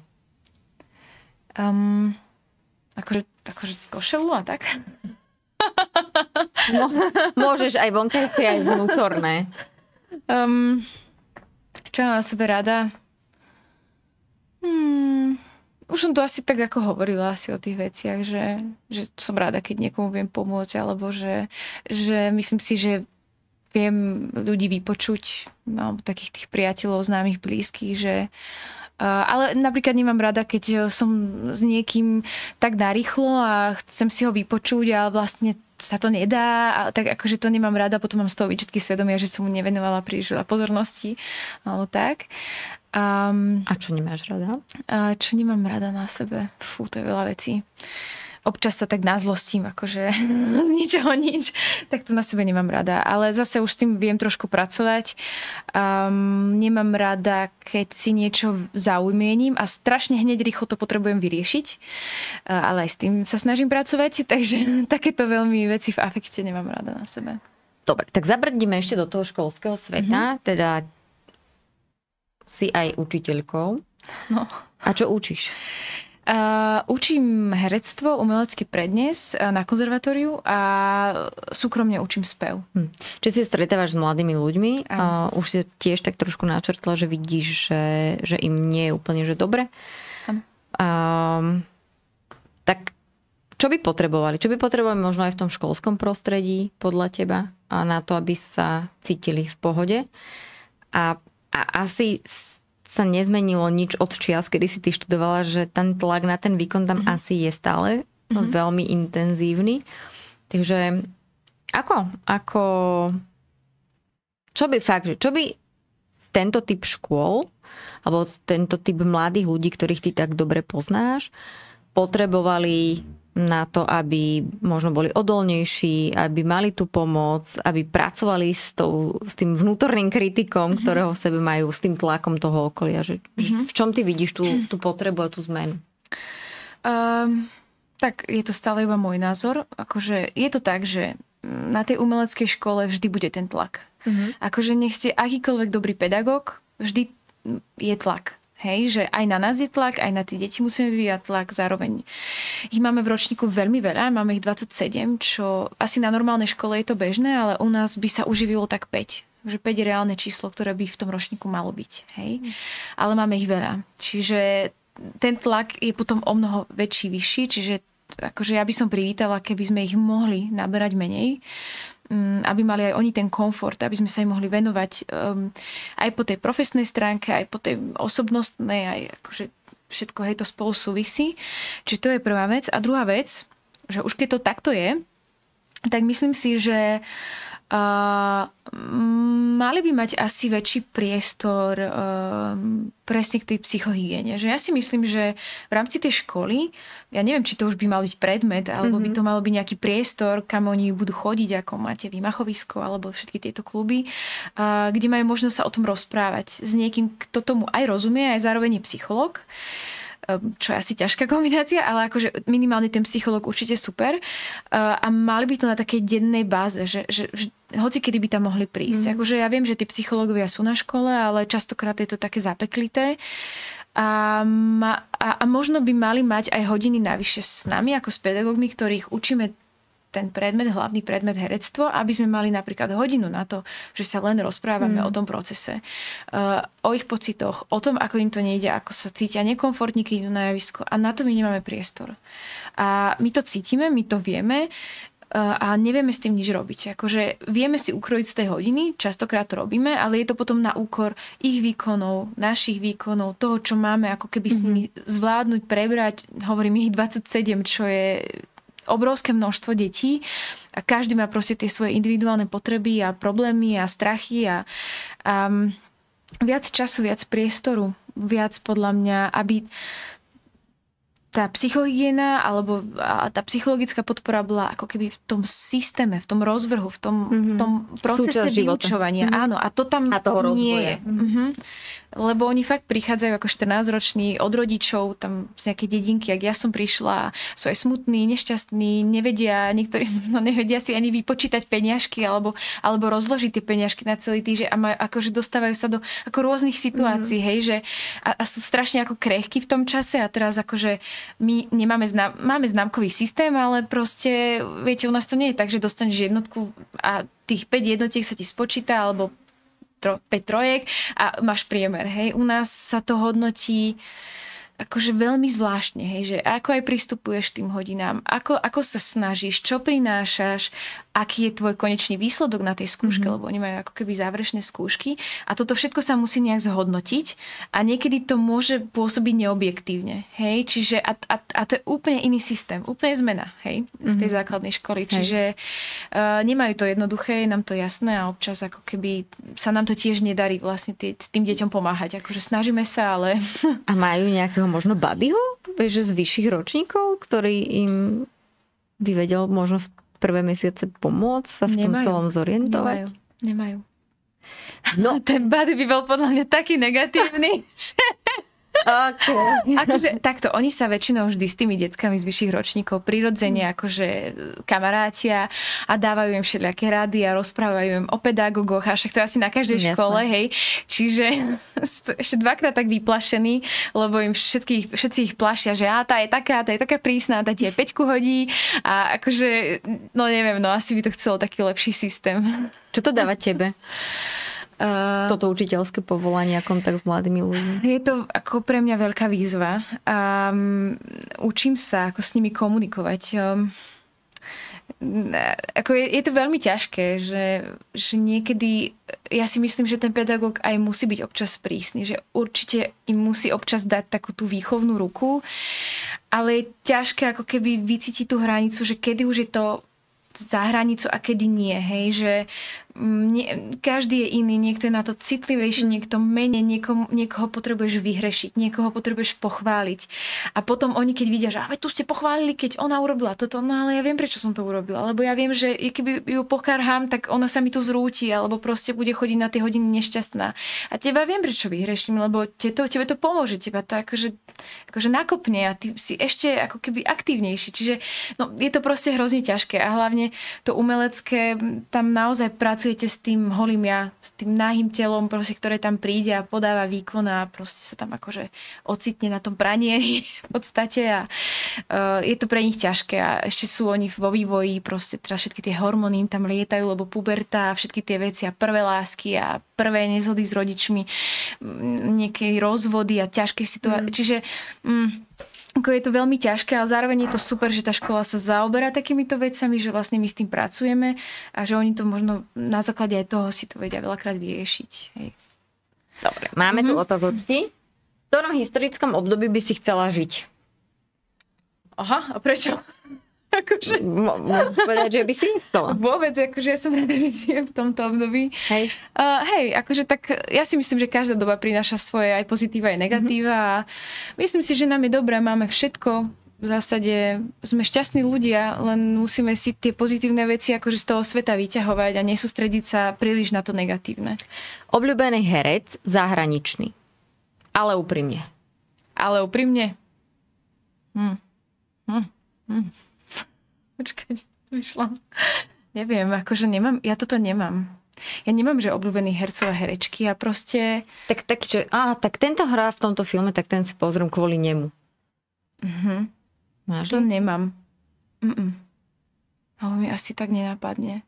Akože košelu a tak? Môžeš aj vonkajšie, aj vnútorné. Čo mám na sebe rada? Už som to asi tak ako hovorila asi o tých veciach, že som rada, keď niekomu viem pomôcť, alebo že myslím si, že viem ľudí vypočuť, alebo takých tých priateľov, známych, blízkych, že ale napríklad nemám rada, keď som s niekým tak narýchlo a chcem si ho vypočuť a vlastne sa to nedá, a tak akože to nemám rada, potom mám z toho výčitky svedomia, že som mu nevenovala príliš veľa pozornosti, alebo tak. A čo nemáš rada? Čo nemám rada na sebe? Fú, to je veľa vecí. Občas sa tak nazlostím, akože z ničoho nič, tak to na sebe nemám rada. Ale zase už s tým viem trošku pracovať. Nemám rada, keď si niečo zaujmiením a strašne hneď rýchlo to potrebujem vyriešiť. Ale aj s tým sa snažím pracovať, takže takéto veľmi veci v afekte nemám rada na sebe. Dobre, tak zabrdíme ešte do toho školského sveta. Teda si aj učiteľkou. No. A čo učíš? Učím herectvo, umelecký prednes na konzervatóriu a súkromne učím spev. Či si stretávaš s mladými ľuďmi? Už si tiež tak trošku načrtla, že vidíš, že im nie je úplne že dobre. Tak čo by potrebovali? Čo by potrebovali možno aj v tom školskom prostredí podľa teba na to, aby sa cítili v pohode? A asi sa nezmenilo nič od čias, kedy si ty študovala, že ten tlak na ten výkon tam asi je stále veľmi intenzívny. Takže čo by tento typ škôl alebo tento typ mladých ľudí, ktorých ty tak dobre poznáš, potrebovali na to, aby možno boli odolnejší, aby mali tú pomoc, aby pracovali s tým vnútorným kritikom, ktorého v sebe majú, s tým tlakom toho okolia. V čom ty vidíš tú potrebu a tú zmenu? Tak je to stále iba môj názor. Akože je to tak, že na tej umeleckej škole vždy bude ten tlak. Akože nech ste akýkoľvek dobrý pedagóg, vždy je tlak. Hej, že aj na nás je tlak, aj na tie deti musíme vyvíjať tlak zároveň. Ich máme v ročníku veľmi veľa, máme ich 27, čo asi na normálnej škole je to bežné, ale u nás by sa uživilo tak 5. Takže 5 je reálne číslo, ktoré by v tom ročníku malo byť. Hej? Ale máme ich veľa. Čiže ten tlak je potom o mnoho väčší, vyšší, čiže akože ja by som privítala, keby sme ich mohli naberať menej, aby mali aj oni ten komfort, aby sme sa im mohli venovať aj po tej profesnej stránke, aj po tej osobnostnej, aj akože všetko, hej, to spolu súvisí. Čiže to je prvá vec. A druhá vec, že už keď to takto je, tak myslím si, že Mali by mať asi väčší priestor presne k tej psychohygiene. Že ja si myslím, že v rámci tej školy, ja neviem, či to už by mal byť predmet, alebo by to malo byť nejaký priestor, kam oni budú chodiť, ako máte Výmachovisko, alebo všetky tieto kluby, kde majú možnosť sa o tom rozprávať s niekým, kto tomu aj rozumie, aj zároveň je psychológ, čo je asi ťažká kombinácia, ale akože minimálne ten psychológ určite super. A mali by to na takej dennej báze, že hoci kedy by tam mohli prísť. Akože ja viem, že tí psychológovia sú na škole, ale častokrát je to také zapeklité. A možno by mali mať aj hodiny navyše s nami, ako s pedagógmi, ktorých učíme ten predmet, hlavný predmet herectvo, aby sme mali napríklad hodinu na to, že sa len rozprávame o tom procese, o ich pocitoch, o tom, ako im to nejde, ako sa cítia nekomfortne, keď idú na javisko, a na to my nemáme priestor. A my to cítime, my to vieme a nevieme s tým nič robiť. Akože vieme si ukrojiť z tej hodiny, častokrát to robíme, ale je to potom na úkor ich výkonov, našich výkonov, toho, čo máme ako keby s nimi zvládnuť, prebrať, hovorím ich 27, čo je obrovské množstvo detí a každý má proste tie svoje individuálne potreby a problémy a strachy a viac času, viac priestoru, viac podľa mňa, aby tá psychohygiena alebo tá psychologická podpora bola ako keby v tom systéme, v tom rozvrhu, v tom procese vyučovania. Áno, a to tam nie je. Lebo oni fakt prichádzajú ako 14-roční od rodičov, tam z nejakej dedinky, jak ja som prišla, sú aj smutní, nešťastní, niektorí nevedia si ani vypočítať peniažky alebo rozložiť tie peniažky na celý týždeň a akože dostávajú sa do ako rôznych situácií, hej, že a sú strašne ako krehky v tom čase a teraz akože my máme známkový systém, ale proste, viete, u nás to nie je tak, že dostaneš jednotku a tých 5 jednotiek sa ti spočíta, alebo 5 trojek a máš priemer, hej. U nás sa to hodnotí akože veľmi zvláštne, hej, že ako aj pristupuješ k tým hodinám, ako sa snažíš, čo prinášaš, aký je tvoj konečný výsledok na tej skúške, lebo oni majú ako keby záverečné skúšky a toto všetko sa musí nejak zhodnotiť a niekedy to môže pôsobiť neobjektívne, hej, čiže a to je úplne iný systém, úplne zmena, hej, z tej základnej školy, čiže nemajú to jednoduché, je nám to jasné a občas ako keby sa nám to tiež nedarí vlastne tým deťom pomáhať, akože snažíme sa, ale... A majú nejakého možno buddyho, že z vyšších ročníkov, ktorý im by vedel možno v prvé mesiace pomôcť sa v tom celom zorientovať? Nemajú. No, ten buddy by bol podľa mňa taký negatívny, že... Okay. Akože takto, oni sa väčšinou vždy s tými deckami z vyšších ročníkov prirodzene akože kamarátia a dávajú im všelijaké rady a rozprávajú im o pedagógoch a však to asi na každej škole, hej. Čiže ešte dvakrát tak vyplašení, lebo im všetci ich plašia, že tá je taká prísna, tá ti aj 5 hodí a akože, no neviem, no asi by to chcelo taký lepší systém. Čo to dáva tebe? Toto učiteľské povolanie a kontakt s mladými ľuďmi. Je to ako pre mňa veľká výzva a učím sa, ako s nimi komunikovať. Je to veľmi ťažké, že niekedy ja si myslím, že ten pedagóg aj musí byť občas prísny, že určite im musí občas dať takú tú výchovnú ruku, ale je ťažké ako keby vycítiť tú hranicu, že kedy už je to za hranicu a kedy nie, hej, že každý je iný, niekto je na to citlivejší, niekto menej, niekoho potrebuješ vyhrešiť, niekoho potrebuješ pochváliť. A potom oni, keď vidia, že tu ste pochválili, keď ona urobila toto, no ale ja viem, prečo som to urobila, lebo ja viem, že keby ju pokarhám, tak ona sa mi tu zrúti, alebo proste bude chodiť na tie hodiny nešťastná. A teba viem, prečo vyhreším, lebo tebe to pomôže, teba to akože nakopne a ty si ešte ako keby aktívnejší. Čiže no, je to proste hrozne ťažké a hlavne to umelecké, tam naozaj pracujete s tým holým ja, s tým náhym telom, proste, ktoré tam príde a podáva výkon a proste sa tam akože ocitne na tom pranieri v podstate a je to pre nich ťažké a ešte sú oni vo vývoji, proste teraz všetky tie hormóny im tam lietajú, lebo puberta a všetky tie veci a prvé lásky a prvé nezhody s rodičmi, nejaké rozvody a ťažké situácie. Čiže ako je to veľmi ťažké, ale zároveň je to super, že tá škola sa zaoberá takýmito vecami, že vlastne my s tým pracujeme a že oni to možno na základe aj toho si to vedia veľakrát vyriešiť. Hej. Dobre, máme tu otázočky. V ktorom historickom období by si chcela žiť? Aha, a prečo? Akože... Môžeš povedať, že by si nechcela. Vôbec, akože ja som rada, že žijem v tomto období. Hej. Hej, akože tak ja si myslím, že každá doba prináša svoje aj pozitíva, aj negatíva a myslím si, že nám je dobré, máme všetko. V zásade sme šťastní ľudia, len musíme si tie pozitívne veci akože z toho sveta vyťahovať a nesústrediť sa príliš na to negatívne. Obľúbený herec, zahraničný. Ale úprimne. Ale úprimne? Počkaj, vyšla. Neviem, akože nemám, ja toto nemám. Ja nemám, že obľúbených hercov a herečky a proste... Tak tento hrá v tomto filme, tak ten si pozriem kvôli nemu. Máš? To nemám. Ale mi asi tak nenapadne.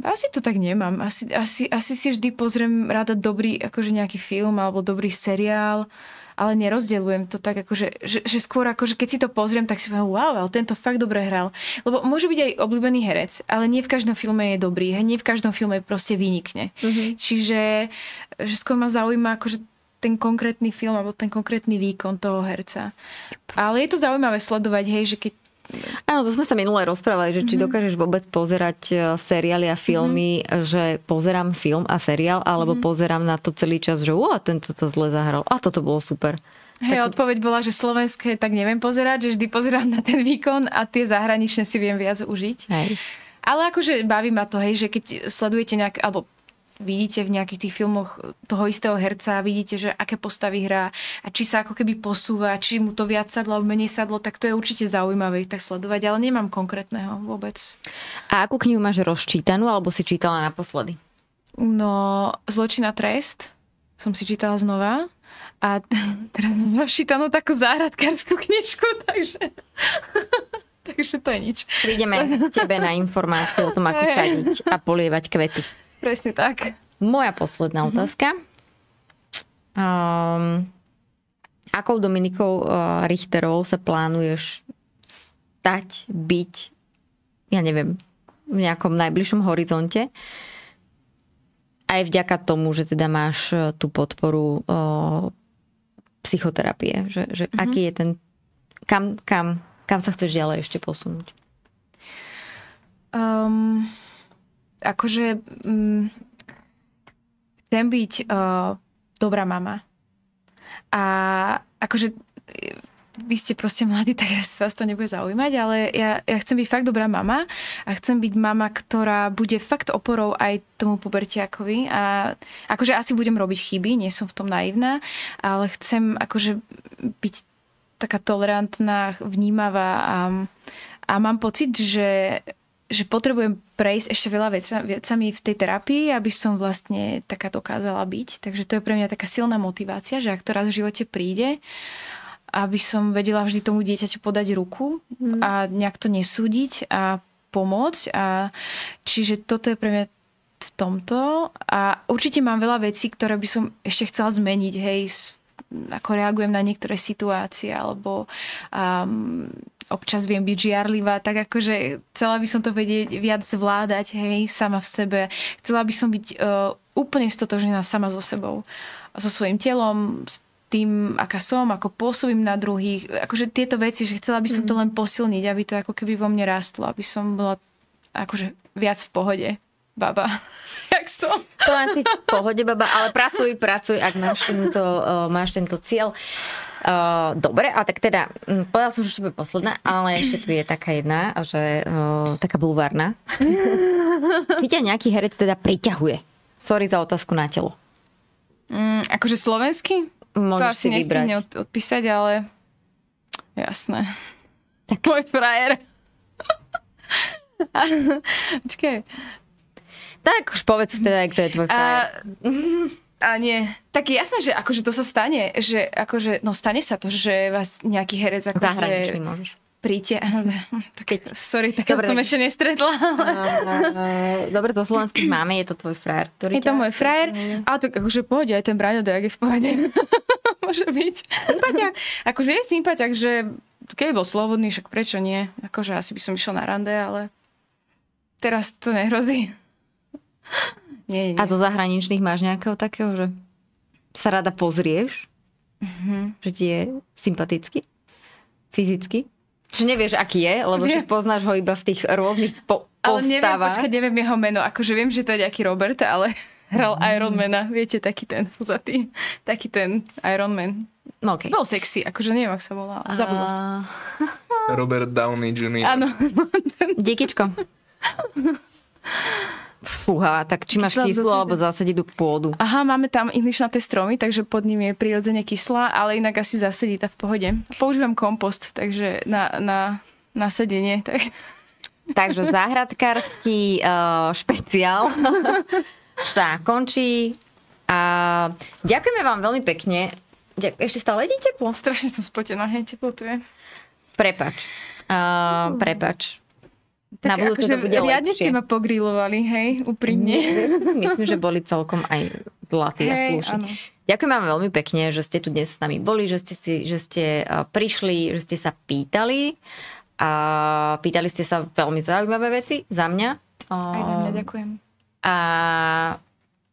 Asi to tak nemám. Asi si vždy pozriem rada dobrý akože nejaký film alebo dobrý seriál, ale nerozdeľujem to tak, akože, že skôr akože keď si to pozriem, tak si poviem, wow, ale tento fakt dobre hral. Lebo môže byť aj obľúbený herec, ale nie v každom filme je dobrý, nie v každom filme proste vynikne. Čiže že skôr ma zaujíma akože ten konkrétny film alebo ten konkrétny výkon toho herca. Ale je to zaujímavé sledovať, hej, že keď... Áno, to sme sa minule rozprávali, že či dokážeš vôbec pozerať seriály a filmy, že pozerám film a seriál, alebo pozerám na to celý čas, že tento to zle zahral. A toto bolo super. Hej, odpoveď bola, že slovenské tak neviem pozerať, že vždy pozerám na ten výkon a tie zahraničné si viem viac užiť. Hej. Ale akože baví ma to, hej, že keď sledujete alebo vidíte v nejakých tých filmoch toho istého herca, vidíte, že aké postavy hrá a či sa ako keby posúva, či mu to viac sadlo, menej sadlo, tak to je určite zaujímavé tak sledovať, ale nemám konkrétneho vôbec. A akú knihu máš rozčítanú, alebo si čítala naposledy? No, Zločin a trest som si čítala znova a teraz mám rozčítanú takú záhradkárskú knižku, takže to je nič. Prídeme k tebe na informáciu o tom, ako sadiť a polievať kvety. Presne tak. Moja posledná otázka. Akou Dominikou Richterovou sa plánuješ stať, byť, ja neviem, v nejakom najbližšom horizonte? Aj vďaka tomu, že teda máš tú podporu psychoterapie. Že aký je ten... Kam sa chceš ďalej ešte posunúť? Akože chcem byť dobrá mama. A akože vy ste proste mladí, tak vás to nebude zaujímať, ale ja chcem byť fakt dobrá mama a chcem byť mama, ktorá bude fakt oporou aj tomu pubertiakovi. A akože asi budem robiť chyby, nie som v tom naivná, ale chcem akože byť taká tolerantná, vnímavá a mám pocit, že potrebujem prejsť ešte veľa vecami v tej terapii, aby som vlastne taká dokázala byť. Takže to je pre mňa taká silná motivácia, že ak to raz v živote príde, aby som vedela vždy tomu dieťaťu podať ruku a nejak to nesúdiť a pomôcť. Čiže toto je pre mňa v tomto. A určite mám veľa vecí, ktoré by som ešte chcela zmeniť. Hej, ako reagujem na niektoré situácie, alebo občas viem byť žiarlivá, tak akože chcela by som to vedieť viac zvládať, hej, sama v sebe. Chcela by som byť úplne stotožnená sama so sebou, so svojím telom, s tým, aká som, ako pôsobím na druhých. Akože tieto veci, že chcela by som to len posilniť, aby to ako keby vo mne rástlo, aby som bola akože viac v pohode. Baba. Jak som? To asi v pohode, baba, ale pracuj, ak máš tento cieľ. Dobre, a tak teda, povedala som, že to bude posledná, ale ešte tu je taká jedna, že taká bulvárna. Či ťa nejaký herec teda priťahuje? Sorry za otázku na telo. Akože slovenský? Môžeš to asi nestihne odpísať, ale jasné. Tak. Môj frajer. Počkaj. Tak už povedz teda, kto je tvoj frajer. A nie. Tak jasné, že akože to sa stane, že akože, no stane sa to, že vás nejaký herec akože... Zahraničný môžeš. Príďte. Sorry, tak som ešte nestretla. Dobre, do slovenských máme, je to tvoj frajer. Je to môj frajer, ale tak akože pohode, aj ten Braňo Dejak je v pohode. Môže byť. Sympatiak. Akože je sympatiak, že keď bol slobodný, však prečo nie? Akože asi by som išla na rande, ale teraz to nehrozí. Nie. A zo zahraničných máš nejakého takého, že sa rada pozrieš? Že ti je sympatický? Fyzicky? Čiže nevieš, aký je, lebo však poznáš ho iba v tých rôznych postavách. Ale neviem jeho meno. Akože viem, že to je nejaký Robert, ale hral Ironmana. Viete, taký ten fuzatý. Taký ten Ironman. Okay. Bol sexy, akože neviem, ak sa volal. Zabudol som. Robert Downey Jr. Áno. Díkyčko. Fúha, tak či máš kyslú alebo zasadí do pôdu? Aha, máme tam ihličnaté stromy, takže pod ním je prirodzene kyslá, ale inak asi zasedí tá v pohode. Používam kompost, takže na sedenie. Tak. Takže záhradkársky špeciál sa končí a ďakujeme vám veľmi pekne. Ešte stále je teplo? Strašne som spotená, teplo tu je. Prepač. Tak na budúce to bude riadne ste ma pogrilovali, hej, úprimne. Myslím, že boli celkom aj zlatí a slušní. Ďakujem vám veľmi pekne, že ste tu dnes s nami boli, že ste prišli, že ste sa pýtali. A pýtali ste sa veľmi zaujímavé veci za mňa. Aj za mňa, ďakujem.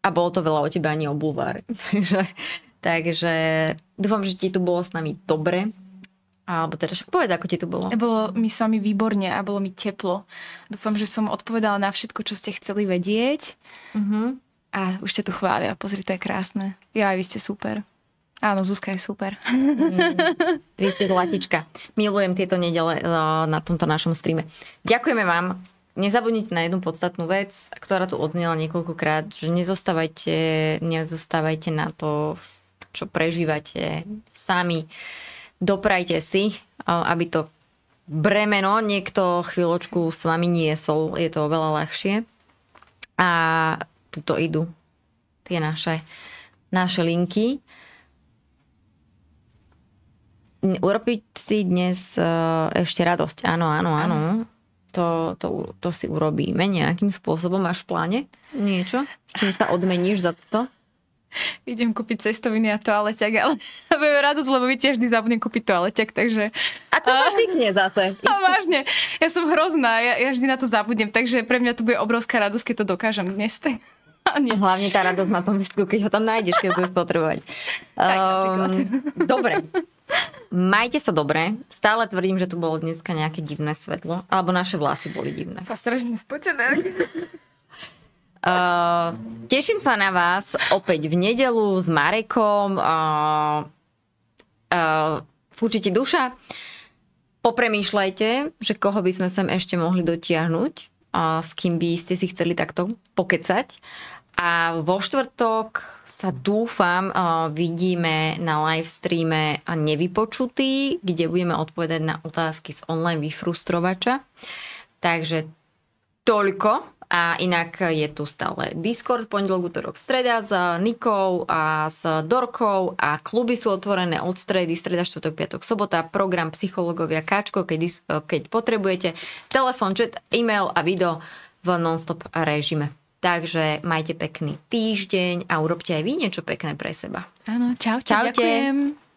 A bolo to veľa o tebe ani o bulváre. takže dúfam, že ti tu bolo s nami dobre. Alebo teda však povedz, ako ti tu bolo. Bolo mi s vami výborne a bolo mi teplo. Dúfam, že som odpovedala na všetko, čo ste chceli vedieť. A už ste tu chvália. Pozri, to je krásne. Ja, vy ste super. Áno, Zuzka je super. Vy ste zlatička. Milujem tieto nedele na tomto našom streame. Ďakujeme vám. Nezabudnite na jednu podstatnú vec, ktorá tu odznela niekoľkokrát, že nezostávajte na to, čo prežívate sami. Doprajte si, aby to bremeno niekto chvíľočku s vami niesol. Je to oveľa ľahšie. A tuto idú tie naše linky. Urobiť si dnes ešte radosť. Áno. To si urobíme nejakým spôsobom. Máš v pláne niečo? Čím sa odmeníš za to? Idem kúpiť cestoviny a toaleťak, ale budem radosť, lebo vy tiež vždy zabudnem kúpiť toaleťak, takže... A to sa pekne zase. A vážne, ja som hrozná, ja vždy na to zabudnem, takže pre mňa to bude obrovská radosť, keď to dokážem dnes. Hlavne tá radosť na tom miestku, keď ho tam nájdeš, keď budeš potrebovať. Dobre. Majte sa dobre. Stále tvrdím, že tu bolo dneska nejaké divné svetlo. Alebo naše vlasy boli divné. Strašne spotené. Teším sa na vás opäť v nedeľu s Marekom. Fúčite duša. Popremýšľajte, že koho by sme sem ešte mohli dotiahnuť. S kým by ste si chceli takto pokecať. A vo štvrtok sa dúfam vidíme na live streame Nevypočutý, kde budeme odpovedať na otázky z online vyfrustrovača. Takže toľko. A inak je tu stále Discord, pondelok, utorok, streda s Nikou a s Dorkou a kluby sú otvorené od stredy, streda, štvrtok, piatok, sobota, program Psychológovia Káčko, keď potrebujete, telefon, chat, e-mail a video v non-stop režime. Takže majte pekný týždeň a urobte aj vy niečo pekné pre seba. Áno, čaute. Ďakujem.